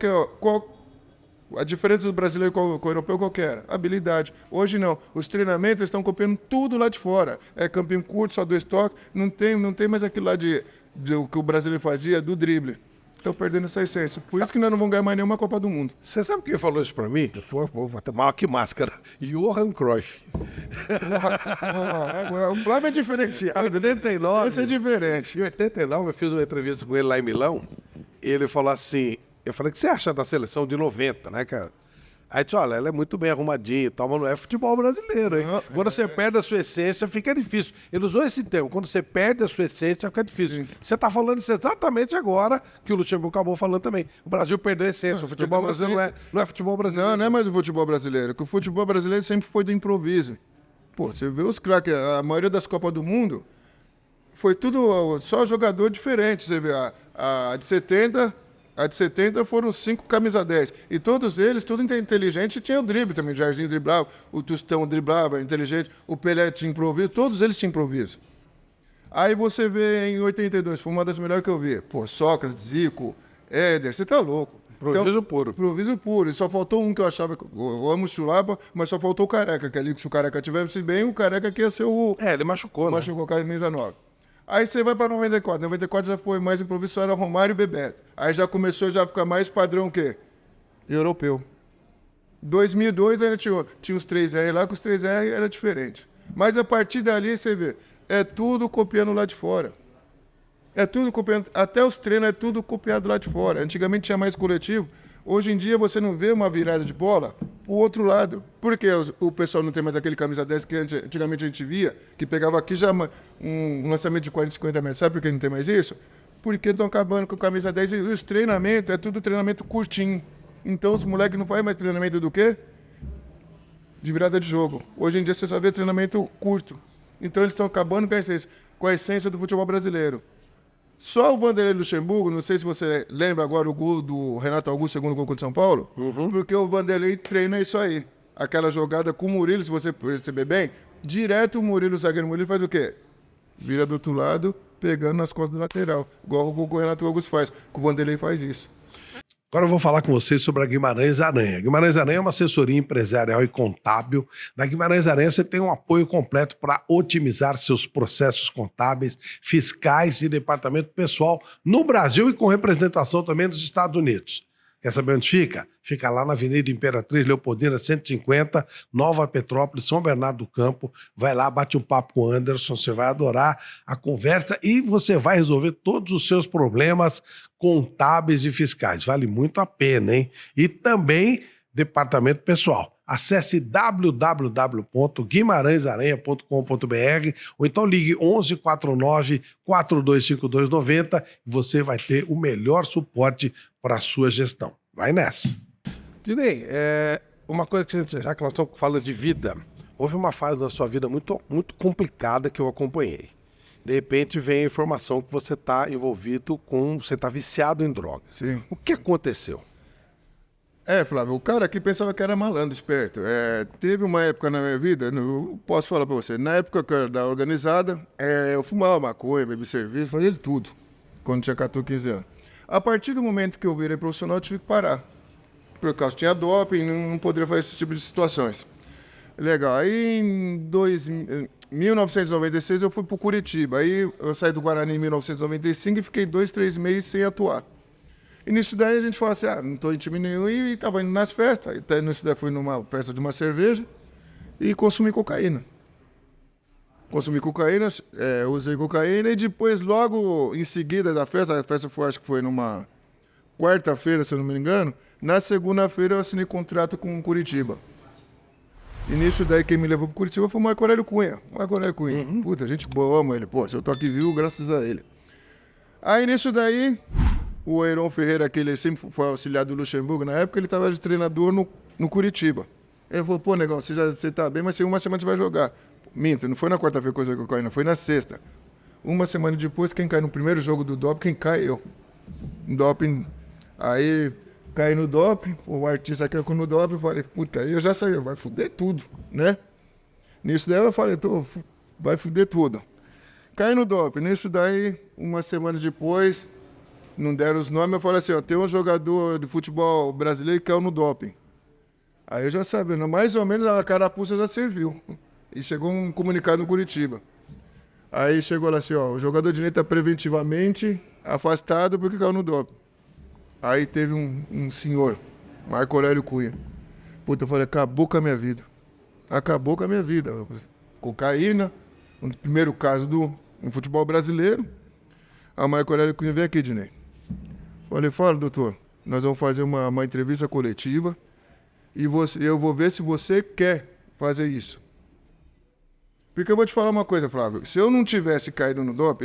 A diferença do brasileiro com o europeu qual que era? Habilidade. Hoje não. Os treinamentos estão copiando tudo lá de fora. É campinho curto, só 2 toques. Não tem mais aquilo lá de o que o brasileiro fazia, do drible. Estão perdendo essa essência. Por isso que nós não vamos ganhar mais nenhuma Copa do Mundo. Você sabe quem falou isso pra mim? Vou até mal que máscara. Johan Cruyff. O Flávio é diferenciado. Em 89. Esse é diferente. Em 89, eu fiz uma entrevista com ele lá em Milão. Ele falou assim... Eu falei, o que você acha da seleção de 90, né, cara? Aí disse, olha, ela é muito bem arrumadinha e tal, mas não é futebol brasileiro, hein? Quando você perde a sua essência, fica difícil. Ele usou esse termo, quando você perde a sua essência, fica difícil. Você está falando isso exatamente agora, que o Luxemburgo acabou falando também. O Brasil perdeu a essência, o futebol brasileiro não é futebol brasileiro. Não é mais o futebol brasileiro, que o futebol brasileiro sempre foi do improviso. Pô, você vê os craques, a maioria das Copas do Mundo, foi tudo só jogador diferente. Você vê, a de 70... A de 70 foram 5 camisa 10. E todos eles, tudo inteligente, tinha o drible também. O Jairzinho driblava, o Tostão driblava, inteligente. O Pelé tinha improviso, todos eles tinham improviso. Aí você vê em 82, foi uma das melhores que eu vi. Pô, Sócrates, Zico, Éder, você tá louco. Improviso puro. Improviso puro. E só faltou um que eu achava... Eu amo o Chulapa, mas só faltou o Careca, que ali, se o Careca tivesse bem, o Careca que ia ser o... Ele machucou, né? Machucou com a camisa 9. Aí você vai para 94. 94 já foi mais improviso, só era Romário e Bebeto. Aí já começou a ficar mais padrão o quê? Europeu. 2002 ainda tinha os 3R lá, que os 3R era diferente. Mas a partir dali, você vê, é tudo copiando lá de fora. É tudo copiando, até os treinos é tudo copiado lá de fora. Antigamente tinha mais coletivo. Hoje em dia você não vê uma virada de bola pro outro lado. Por que o pessoal não tem mais aquele camisa 10 que antigamente a gente via, que pegava aqui já um lançamento de 40, 50 metros. Sabe por que não tem mais isso? Porque estão acabando com o camisa 10 e os treinamentos, é tudo treinamento curtinho. Então os moleques não fazem mais treinamento do quê? De virada de jogo. Hoje em dia você só vê treinamento curto. Então eles estão acabando com a essência do futebol brasileiro. Só o Vanderlei Luxemburgo, não sei se você lembra agora o gol do Renato Augusto, segundo gol contra o São Paulo, porque o Vanderlei treina isso aí. Aquela jogada com o Murilo, se você perceber bem, direto o zagueiro Murilo faz o quê? Vira do outro lado, pegando nas costas do lateral. Igual o gol que o Renato Augusto faz. O Vanderlei faz isso. Agora eu vou falar com vocês sobre a Guimarães Aranha. Guimarães Aranha é uma assessoria empresarial e contábil. Na Guimarães Aranha você tem um apoio completo para otimizar seus processos contábeis, fiscais e departamento pessoal no Brasil e com representação também nos Estados Unidos. Quer saber onde fica? Fica lá na Avenida Imperatriz Leopoldina, 150, Nova Petrópolis, São Bernardo do Campo. Vai lá, bate um papo com o Anderson, você vai adorar a conversa e você vai resolver todos os seus problemas contábeis e fiscais. Vale muito a pena, hein? E também departamento pessoal. Acesse www.guimarãesaranha.com.br ou então ligue 1149 425290 e você vai ter o melhor suporte para a sua gestão. Vai nessa. Dinei, uma coisa que já que nós estamos falando de vida, houve uma fase da sua vida muito, muito complicada que eu acompanhei. De repente vem a informação que você está envolvido você está viciado em drogas. Sim. O que aconteceu? Flávio, o cara aqui pensava que era malandro, esperto. Teve uma época na minha vida, eu posso falar pra você, na época que eu era da organizada, eu fumava maconha, bebi cerveja, fazia de tudo, quando tinha 14, 15 anos. A partir do momento que eu virei profissional, eu tive que parar. Por causa que tinha doping, não poderia fazer esse tipo de situações. Legal, aí em 1996 eu fui pro Curitiba, aí eu saí do Guarani em 1995 e fiquei 2, 3 meses sem atuar. E nisso daí a gente falou assim, não estou em time nenhum, e estava indo nas festas. Até nisso daí fui numa festa de uma cerveja e consumi cocaína. Usei cocaína e depois, logo em seguida da festa, a festa foi, acho que foi numa quarta-feira, se eu não me engano, na segunda-feira eu assinei contrato com Curitiba. E nisso daí quem me levou para Curitiba foi o Marco Aurélio Cunha. Puta, gente boa, eu amo ele. Pô, se eu tô aqui vivo, graças a ele. Aí nisso daí... O Heron Ferreira, que ele sempre foi auxiliar do Luxemburgo, na época ele estava de treinador no Curitiba. Ele falou, pô, negão, você tá bem, mas uma semana você vai jogar. Minta, não foi na quarta-feira coisa que eu caí, não, foi na sexta. Uma semana depois, quem cai no primeiro jogo do doping, quem cai eu. Doping, aí caí no doping, o artista caiu no doping, eu falei, puta, aí eu já saí, vai fuder tudo, né? Nisso daí eu falei, vai fuder tudo. Caí no doping, nisso daí, uma semana depois... Não deram os nomes, eu falei assim, tem um jogador de futebol brasileiro que caiu no doping. Aí eu já sabia, mais ou menos a carapuça já serviu. E chegou um comunicado no Curitiba. Aí chegou lá assim, o jogador de direita está preventivamente afastado porque caiu no doping. Aí teve um senhor, Marco Aurélio Cunha. Puta, eu falei, acabou com a minha vida. Acabou com a minha vida. Cocaína, um primeiro caso no futebol brasileiro. A Marco Aurélio Cunha, vem aqui, Dinei. Falei, fala, doutor, nós vamos fazer uma entrevista coletiva e eu vou ver se você quer fazer isso. Porque eu vou te falar uma coisa, Flávio, se eu não tivesse caído no doping,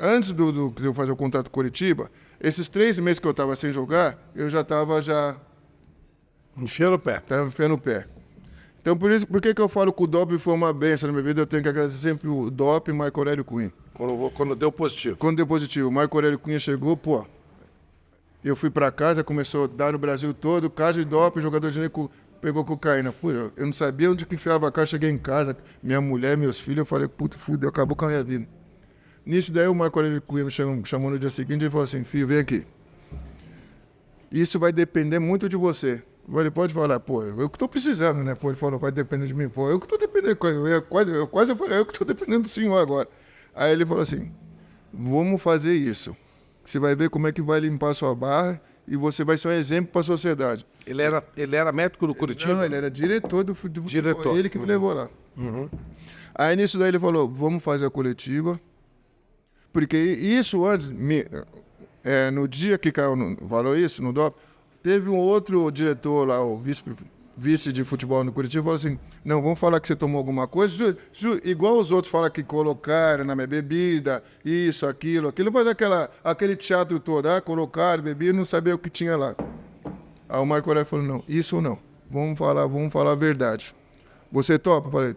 antes de eu fazer o contrato com Curitiba, esses 3 meses que eu estava sem jogar, eu já estava enfiando o pé. Estava enfiando o pé. Então, por que eu falo que o doping foi uma benção na minha vida? Eu tenho que agradecer sempre o doping Marco Aurélio Cunha. Quando deu positivo. Quando deu positivo. O Marco Aurélio Cunha chegou, eu fui para casa, começou a dar no Brasil todo, caso de doping, jogador de pegou cocaína. Pô, eu não sabia onde que enfiava a cara, cheguei em casa, minha mulher, meus filhos, eu falei, puta, fudeu, acabou com a minha vida. Nisso daí o Marco Aurélio Cunha me chamou no dia seguinte e falou assim, filho, vem aqui. isso vai depender muito de você. Ele pode falar, pô, eu que estou precisando, né? Pô, ele falou, vai depender de mim. Pô, eu que estou dependendo, eu quase falei, eu que estou dependendo do senhor agora. Aí ele falou assim, vamos fazer isso. Você vai ver como é que vai limpar a sua barra e você vai ser um exemplo para a sociedade. Ele era médico do Curitiba? Não, ele era diretor do futebol. Diretor. Ele que me levou lá. Aí nisso daí ele falou, vamos fazer a coletiva. Porque isso antes, no dia que caiu, falou isso, no DOP, teve um outro diretor lá, o vice de futebol no Curitiba, falou assim, não, vamos falar que você tomou alguma coisa, igual os outros falam que colocaram na minha bebida, isso, aquilo, faz aquele teatro todo, colocaram, bebiam, não sabia o que tinha lá. Aí o Marco Aurélio falou, não, isso não, vamos falar a verdade. Você topa? Falei,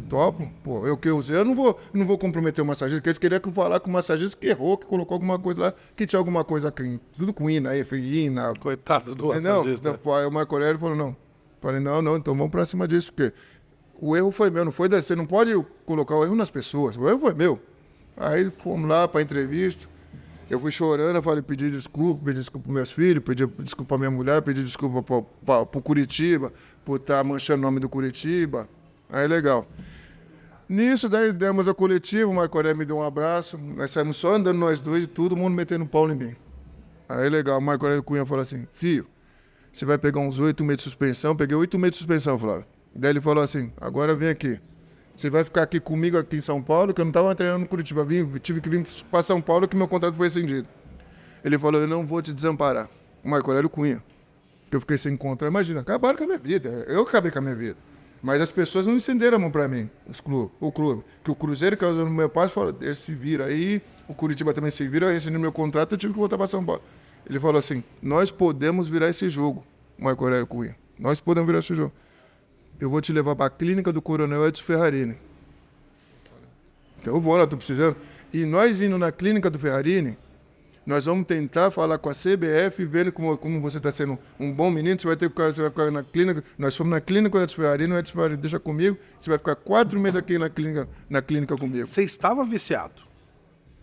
topo. Pô, eu que usei, eu não vou comprometer o massagista, porque eles queriam que eu falasse com o massagista que errou, que colocou alguma coisa lá, que tinha alguma coisa aqui, tudo com ina, ina. Coitado do massagista. Não, aí o Marco Aurélio falou, não. Falei, não, então vamos pra cima disso, porque o erro foi meu, não foi você não pode colocar o erro nas pessoas, o erro foi meu. Aí fomos lá pra entrevista, eu fui chorando, eu falei, pedi desculpa pros meus filhos, pedi desculpa pra minha mulher, pedi desculpa pro Curitiba, por estar manchando o nome do Curitiba. Aí, legal. Nisso, daí demos a coletiva, o Marco Aurélio me deu um abraço, nós saímos só andando nós dois e todo mundo metendo pau em mim. Aí, legal, o Marco Aurélio Cunha falou assim, filho, você vai pegar uns 8 meses de suspensão, peguei 8 meses de suspensão, Flávio. Daí ele falou assim, agora vem aqui, você vai ficar aqui comigo aqui em São Paulo, que eu não estava treinando no Curitiba, tive que vir para São Paulo que meu contrato foi rescindido. Ele falou, eu não vou te desamparar. O Marco Aurélio Cunha, que eu fiquei sem contrato, imagina, acabaram com a minha vida, eu acabei com a minha vida. Mas as pessoas não estenderam a mão para mim, o clube. Que o Cruzeiro, que é o meu pai, falou, ele se vira aí, o Curitiba também se vira, esse no meu contrato, eu tive que voltar para São Paulo. Ele falou assim, nós podemos virar esse jogo, Marco Aurélio Cunha. Nós podemos virar esse jogo. Eu vou te levar para a clínica do Coronel Edson Ferrarini. Então eu vou lá, estou precisando. E nós indo na clínica do Ferrarini, nós vamos tentar falar com a CBF, vendo como você está sendo um bom menino, você vai ficar na clínica. Nós fomos na clínica do Edson Ferrarini, o Edson Ferrarini deixa comigo, você vai ficar 4 meses aqui na clínica comigo. Você estava viciado?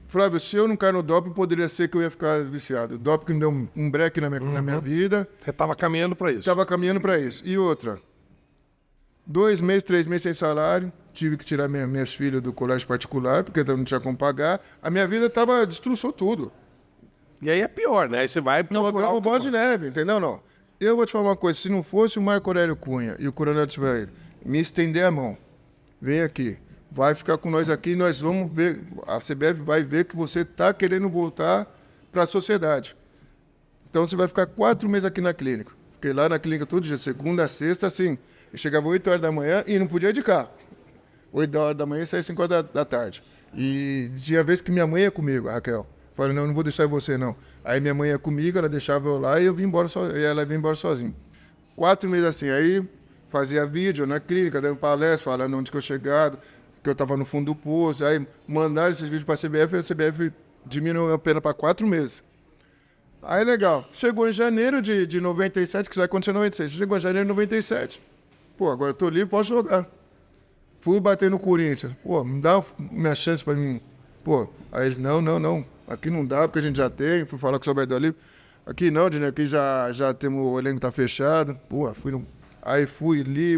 Flávio, se eu não cair no doping, poderia ser que eu ia ficar viciado. O doping me deu um break na minha vida. Você estava caminhando para isso? Estava caminhando para isso. E outra, 2 meses, 3 meses sem salário, tive que tirar minhas filhas do colégio particular, porque eu não tinha como pagar. A minha vida destruçou tudo. E aí é pior, né? Aí você vai procurar o bola de neve, entendeu? Não. Eu vou te falar uma coisa, se não fosse o Marco Aurélio Cunha e o Coronel Tiver me estender a mão, vem aqui, vai ficar com nós aqui, nós vamos ver, a CBF vai ver que você está querendo voltar para a sociedade. Então você vai ficar 4 meses aqui na clínica. Fiquei lá na clínica todo dia, segunda a sexta, assim, eu chegava 8 horas da manhã e não podia ir de carro. 8 horas da manhã e saía 5 horas da tarde. E tinha vez que minha mãe ia comigo, a Raquel. Falei, não vou deixar você, não. Aí minha mãe ia comigo, ela deixava eu lá e eu vim embora e ela vinha embora sozinha. 4 meses assim, aí fazia vídeo na clínica, dando palestra, falando onde que eu chegado, que eu estava no fundo do poço. Aí mandaram esses vídeos para a CBF e a CBF diminuiu a pena para 4 meses. Aí legal, chegou em janeiro de 97, que isso vai acontecer em 96, chegou em janeiro de 97. Pô, agora eu tô livre, posso jogar. Fui bater no Corinthians, pô, me dá minha chance para mim. Pô, aí eles, não. Aqui não dá, porque a gente já tem. Fui falar com o seu Alberto ali. Aqui não, Dini, aqui já temos, o elenco tá fechado. Pô, aí fui ali,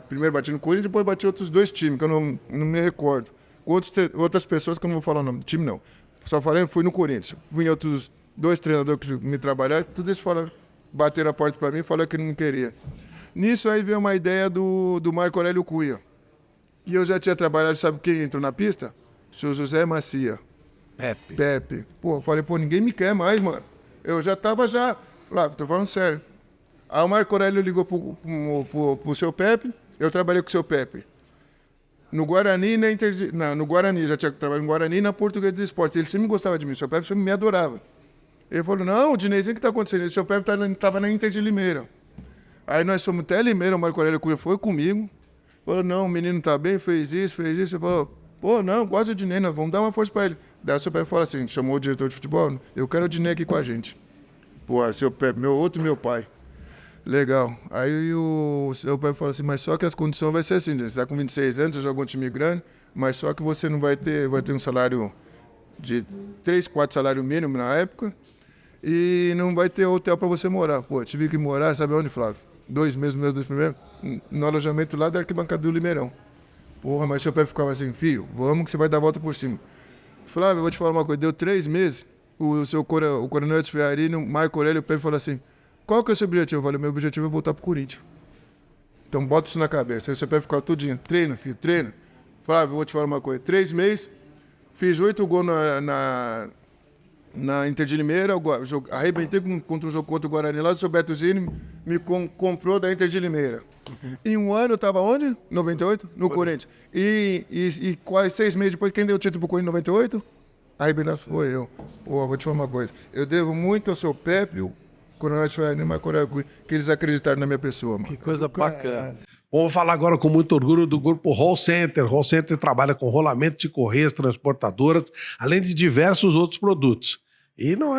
primeiro bati no Corinthians, depois bati outros 2 times, que eu não me recordo. Com outras pessoas que eu não vou falar o nome. Time não. Só falei, fui no Corinthians. Fui em outros 2 treinadores que me trabalharam, tudo isso bateram a porta pra mim e falaram que não queria. Nisso aí veio uma ideia do Marco Aurélio Cunha. E eu já tinha trabalhado, sabe quem entrou na pista? O senhor José Macia. Pepe. Pô, falei, ninguém me quer mais, mano. Eu já tava Flávio, tô falando sério. Aí o Marco Aurélio ligou pro seu Pepe, eu trabalhei com o seu Pepe. No Guarani, no Guarani, já tinha trabalhado no Guarani e na Portuguesa dos Esportes. Ele sempre gostava de mim, o seu Pepe sempre me adorava. Ele falou, não, o Dinezinho, o que tá acontecendo? O seu Pepe tava na Inter de Limeira. Aí nós fomos até Limeira, o Marco Aurélio Cunha foi comigo. Falou, não, o menino tá bem, fez isso. Ele falou, pô, não, gosto do Dinei, vamos dar uma força pra ele. Daí o seu Pepe falou assim, chamou o diretor de futebol, eu quero o Dinei aqui com a gente. Pô, seu Pepe, meu pai. Legal. Aí o seu Pepe falou assim, mas só que as condições vai ser assim, você tá com 26 anos, já jogou um time grande, mas só que você não vai ter um salário de 3, 4 salários mínimos na época, e não vai ter hotel para você morar. Pô, tive que morar, sabe onde, Flávio? 2 meses, meus 2 primeiros, no alojamento lá da arquibancada do Limeirão. Porra, mas seu pai ficava assim, filho, vamos que você vai dar a volta por cima. Flávio, eu vou te falar uma coisa, deu 3 meses, o coronel de Ferrarino, Marco Aurélio, o Pepe falou assim, qual que é o seu objetivo? Eu falei, meu objetivo é voltar pro Corinthians. Então bota isso na cabeça. Aí o seu Pepe ficava tudinho, treino, filho, treino. Flávio, eu vou te falar uma coisa, 3 meses, fiz 8 gols na Inter de Limeira, arrebentei contra um jogo contra o Guarani lá, o seu Beto Zini me comprou da Inter de Limeira. Em um ano eu estava onde? 98? No Corinthians. E quase 6 meses depois, quem deu o título pro Corinthians em 98? Arrebentado foi eu. Pô, vou te falar uma coisa. Eu devo muito ao seu Pepe, o Coronel de Ferrari e Marco Aurélio, que eles acreditaram na minha pessoa, mano. Que coisa bacana. Vamos falar agora com muito orgulho do grupo Roll Center. Roll Center trabalha com rolamento de correias transportadoras, além de diversos outros produtos. E não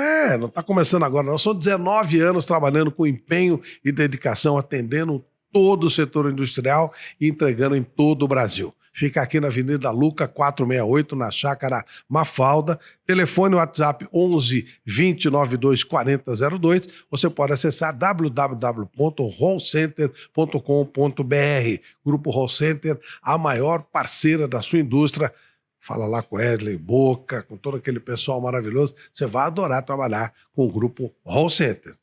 está começando agora, não. São 19 anos trabalhando com empenho e dedicação, atendendo todo o setor industrial e entregando em todo o Brasil. Fica aqui na Avenida Luca, 468, na Chácara Mafalda. Telefone WhatsApp 11 20 92 40 02. Você pode acessar www.rollcenter.com.br. Grupo Roll Center, a maior parceira da sua indústria. Fala lá com Wesley Boca, com todo aquele pessoal maravilhoso. Você vai adorar trabalhar com o grupo Roll Center.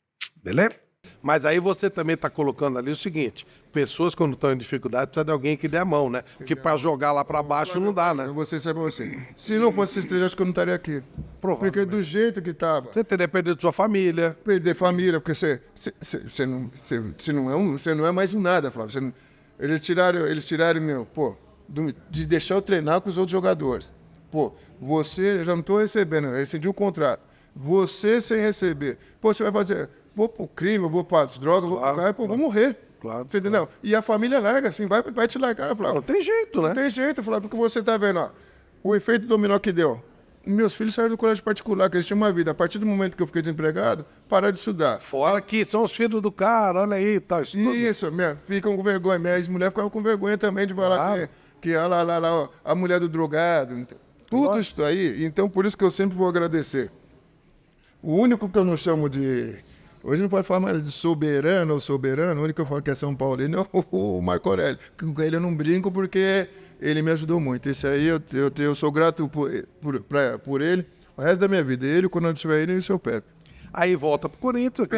Beleza? Mas aí você também está colocando ali o seguinte, pessoas quando estão em dificuldade precisam de alguém que dê a mão, né? Porque para jogar lá para baixo não dá, né? Você sabe você. Se não fosse esses 3, acho que eu não estaria aqui. Porque do jeito que estava... Você teria perdido sua família. Perder família, porque você não é mais um nada, Flávio. Eles tiraram meu... Pô, de deixar eu treinar com os outros jogadores. Pô, você, eu já não estou recebendo, eu rescindi o contrato. Você sem receber. Pô, você vai fazer... Vou pro crime, vou para as drogas, vou pro cara, pô, vou morrer. Claro. Você entendeu? E a família larga, assim, vai te largar, Flávio. Não tem jeito, né? Não tem jeito, Flávio, porque você tá vendo, ó, o efeito dominó que deu. Meus filhos saíram do colégio particular, que eles tinham uma vida. A partir do momento que eu fiquei desempregado, pararam de estudar. Fora que são os filhos do cara, olha aí, tá. Isso, ficam com vergonha. Minha ex-mulher ficava com vergonha também de falar assim, que lá, a mulher do drogado. Tudo isso aí. Então, por isso que eu sempre vou agradecer. O único que eu não chamo de... Hoje não pode falar mais de soberano ou soberano, o único que eu falo que é São Paulino é o Marco Aurélio. Com ele eu não brinco porque ele me ajudou muito. Esse aí eu sou grato por ele o resto da minha vida. Ele, quando eu estiver ele e o seu Pepe. Aí volta pro Corinthians,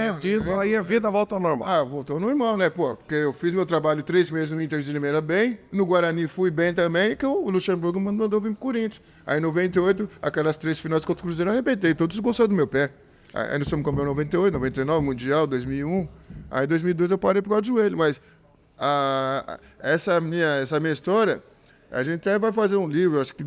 aí a vida volta ao normal. Ah, voltou ao normal, né, pô? Porque eu fiz meu trabalho 3 meses no Inter de Limeira bem, no Guarani fui bem também, que o Luxemburgo me mandou vir pro Corinthians. Aí em 98, aquelas 3 finais contra o Cruzeiro, eu arrebentei, todos gostaram do meu pé. Aí nós fomos campeão em 98, 99, Mundial, 2001. Aí em 2002 eu parei por causa do joelho. Mas essa minha história, a gente até vai fazer um livro, acho que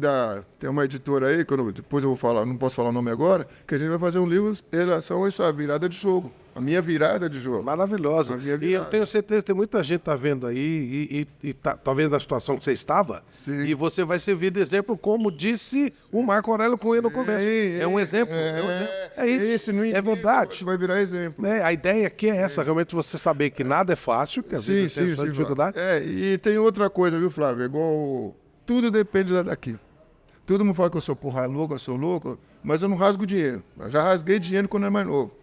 tem uma editora aí, que depois eu vou falar, não posso falar o nome agora, que a gente vai fazer um livro em relação a essa virada de jogo. A minha virada de jogo. Maravilhosa. E eu tenho certeza que tem muita gente que tá vendo aí e tá vendo a situação que você estava. Sim. E você vai servir de exemplo, como disse o Marco Aurélio Cunha no começo. É um exemplo. É isso. É verdade. Vai virar exemplo. A ideia aqui é essa, realmente você saber que nada é fácil, que às vezes tem essa dificuldade. E tem outra coisa, viu, Flávio? Igual tudo depende daqui. Todo mundo fala que eu sou porra louca, eu sou louco, mas eu não rasgo dinheiro. Eu já rasguei dinheiro quando era mais novo.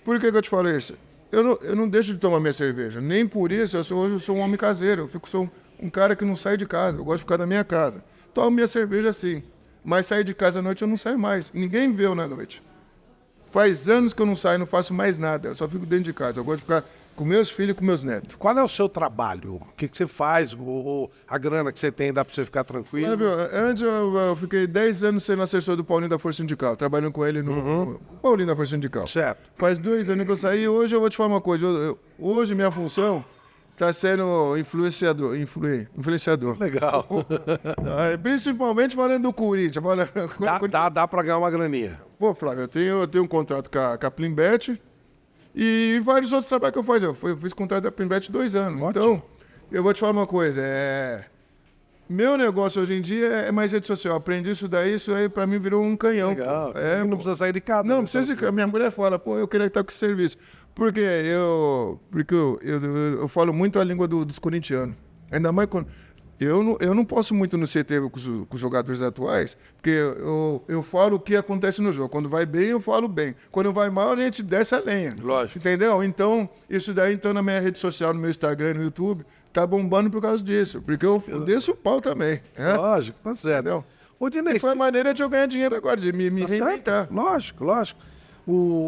Por que eu te falei isso? Eu não deixo de tomar minha cerveja. Nem por isso, hoje eu sou um homem caseiro. Sou um cara que não sai de casa. Eu gosto de ficar na minha casa. Tomo minha cerveja sim. Mas sair de casa à noite eu não saio mais. Ninguém me vê na noite. Faz anos que eu não saio, não faço mais nada. Eu só fico dentro de casa. Eu gosto de ficar com meus filhos e com meus netos. Qual é o seu trabalho? O que você faz? A grana que você tem dá para você ficar tranquilo? Antes eu fiquei 10 anos sendo assessor do Paulinho da Força Sindical, trabalhando com ele no Paulinho da Força Sindical. Certo. Faz 2 anos que eu saí. Hoje eu vou te falar uma coisa. Hoje minha função está sendo influenciador. Legal. Principalmente falando do Corinthians. Dá para ganhar uma graninha. Pô, Flávio, eu tenho um contrato com a Plimbet. E vários outros trabalhos que eu faço. Eu fiz contrato da Plimbet 2 anos. Ótimo. Então, eu vou te falar uma coisa. Meu negócio hoje em dia é mais rede social. Aprendi isso aí pra mim virou um canhão. Legal. Não precisa sair de casa. Não, precisa de casa. Minha mulher fala, pô, eu queria estar com esse serviço. Porque eu falo muito a língua dos corintianos. Ainda mais quando... Eu não posso muito no CT com os jogadores atuais, porque eu falo o que acontece no jogo. Quando vai bem, eu falo bem. Quando vai mal, a gente desce a lenha. Lógico. Entendeu? Então, isso daí, então, na minha rede social, no meu Instagram, no YouTube, tá bombando por causa disso. Porque eu desço o pau também. Lógico, tá certo. Entendeu? Ô, Dinei, E foi a maneira de eu ganhar dinheiro agora, de me tá reinventar. certo? Lógico, lógico.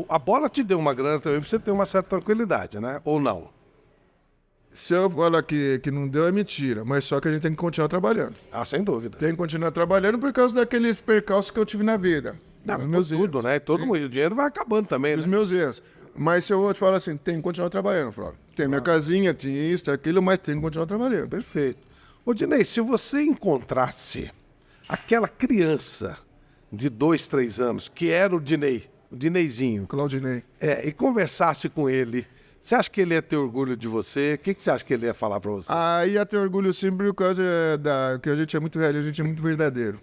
A bola te deu uma grana também pra você ter uma certa tranquilidade, né? Ou não? Se eu falar que não deu, é mentira. Mas só que a gente tem que continuar trabalhando. Ah, sem dúvida. Tem que continuar trabalhando por causa daqueles percalços que eu tive na vida. Não, Os meus tudo, erros. né? Todo Sim. mundo, o dinheiro vai acabando também, Os né? meus erros. Mas se eu vou te falar assim, tem que continuar trabalhando, Flávio. Tem minha casinha, tem isso, tem aquilo, mas tem que continuar trabalhando. Perfeito. Ô, Dinei, se você encontrasse aquela criança de 2, 3 anos, que era o Dineizinho, Claudinei. e conversasse com ele, você acha que ele ia ter orgulho de você? O que você acha que ele ia falar pra você? Aí ia ter orgulho sempre por causa que a gente é muito real, a gente é muito verdadeiro.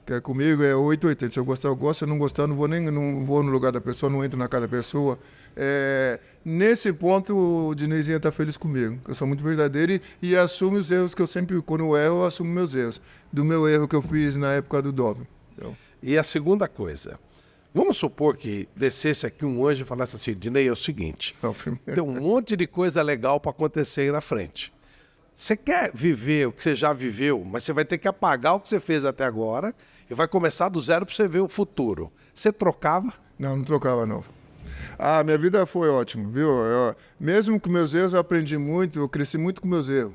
Que é comigo é 880. Se eu gostar, eu gosto. Se eu não gostar, eu não vou no lugar da pessoa, não entro na casa da pessoa. Nesse ponto, o Dineizinho tá feliz comigo. Eu sou muito verdadeiro e assumo os erros que eu sempre, quando eu erro, eu assumo meus erros. Do meu erro que eu fiz na época do doping. Então, E a segunda coisa, vamos supor que descesse aqui um anjo e falasse assim, Dinei, é o seguinte, tem um monte de coisa legal para acontecer aí na frente. Você quer viver o que você já viveu, mas você vai ter que apagar o que você fez até agora e vai começar do zero para você ver o futuro. Você trocava? não trocava, não. Minha vida foi ótima, viu? Mesmo com meus erros, eu aprendi muito, eu cresci muito com meus erros.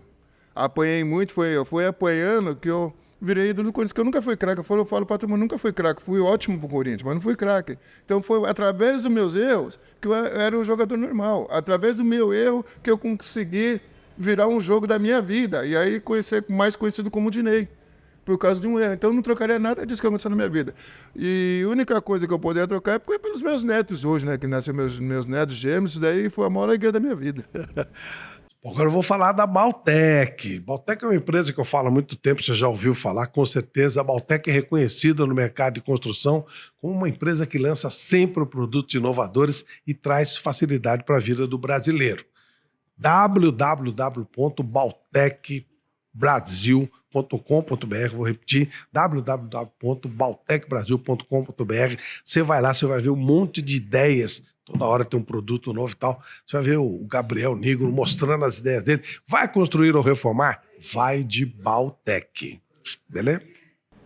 Apanhei muito, eu fui apanhando que eu virei ídolo do Corinthians, que eu nunca fui craque. Eu falo pra todo mundo, nunca fui craque. Fui ótimo pro Corinthians, mas não fui craque. Então foi através dos meus erros que eu era um jogador normal. Através do meu erro que eu consegui virar um jogo da minha vida. E aí mais conhecido como Dinei. Por causa de um erro. Então eu não trocaria nada disso que aconteceu na minha vida. E a única coisa que eu poderia trocar é pelos meus netos hoje, né? Que nasceram meus netos gêmeos. Isso daí foi a maior alegria da minha vida. Agora eu vou falar da Baltec. Baltec é uma empresa que eu falo há muito tempo, você já ouviu falar, com certeza. A Baltec é reconhecida no mercado de construção como uma empresa que lança sempre produtos inovadores e traz facilidade para a vida do brasileiro. www.baltecbrasil.com.br, vou repetir, www.baltecbrasil.com.br. Você vai lá, você vai ver um monte de ideias. Toda hora tem um produto novo e tal. Você vai ver o Gabriel Negro mostrando as ideias dele. Vai construir ou reformar? Vai de Baltec. Beleza?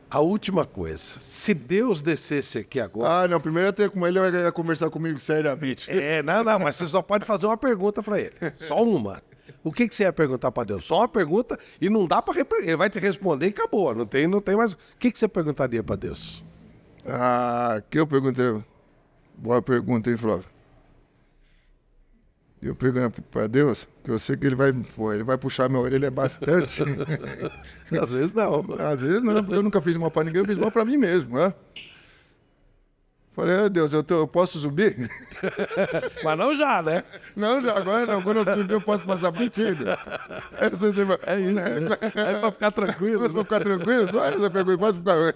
A última coisa. Se Deus descesse aqui agora... Não. Primeiro ia ter com ele, ele ia conversar comigo seriamente. Não, mas você só pode fazer uma pergunta para ele. Só uma. O que você ia perguntar para Deus? Só uma pergunta e não dá para... Ele vai te responder e acabou. Não tem mais... O que você perguntaria para Deus? Que eu perguntei... Boa pergunta, hein, Flávio? Eu pergunto para Deus, que eu sei que ele vai puxar minha orelha bastante. Às vezes não. Às vezes não, porque eu nunca fiz mal para ninguém, eu fiz mal para mim mesmo, né? Falei, Deus, eu posso subir? Mas não já, né? Não, já, agora não. Quando eu subir, eu posso passar batido. É isso. É pra ficar tranquilo. Pra ficar tranquilo? Só essa pergunta, pode ficar...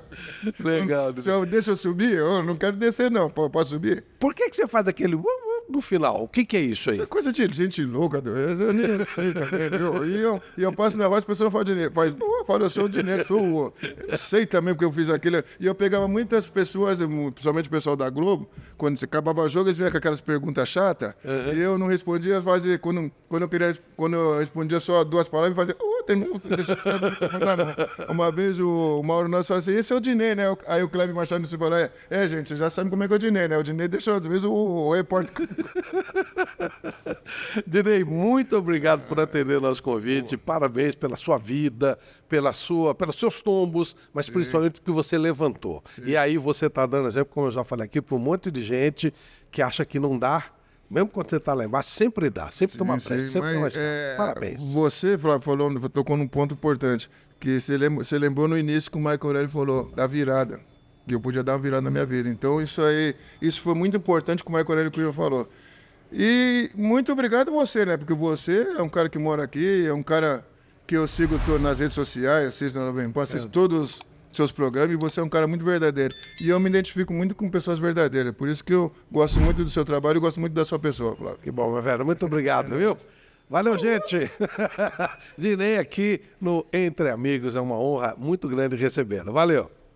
Legal. Deixa eu subir? Eu não quero descer, não. Posso subir? Por que você faz aquele no final? O que é isso aí? É coisa de gente louca, Deus. Eu nem sei também, viu? E eu passo na voz, as pessoas não falam dinheiro. Eu sou o dinheiro, eu sei também porque eu fiz aquilo. E eu pegava muitas pessoas, principalmente o pessoal da Globo, quando acabava o jogo, eles vinham com aquelas perguntas chatas, e eu não respondia, quando eu respondia só 2 palavras, eu fazia, uma vez o Mauro Nosso falou assim, esse é o Dinei, né? Aí o Cleber Machado se falou, gente, você já sabe como é que é o Dinei, né? O Dinei deixou, às vezes, o repórter... Dinei, muito obrigado por atender nosso convite, parabéns pela sua vida, pelos seus tombos, mas principalmente porque você levantou. E aí você está dando exemplo, como eu já falei aqui, para um monte de gente que acha que não dá, mesmo quando você está lá embaixo, sempre dá, sempre toma pressa, sempre toma parabéns. Você tocou num ponto importante, que você lembrou no início que o Marco Aurélio falou, da virada, que eu podia dar uma virada na minha vida. Então isso foi muito importante que o Marco Aurélio falou. E muito obrigado a você, né? Porque você é um cara que mora aqui, é um cara que eu sigo nas redes sociais, assisto todos os seus programas, e você é um cara muito verdadeiro. E eu me identifico muito com pessoas verdadeiras. Por isso que eu gosto muito do seu trabalho e gosto muito da sua pessoa, Flávio. Que bom, meu velho. Muito obrigado, viu? Valeu, gente. Dinei aqui no Entre Amigos. É uma honra muito grande recebê-lo. Valeu.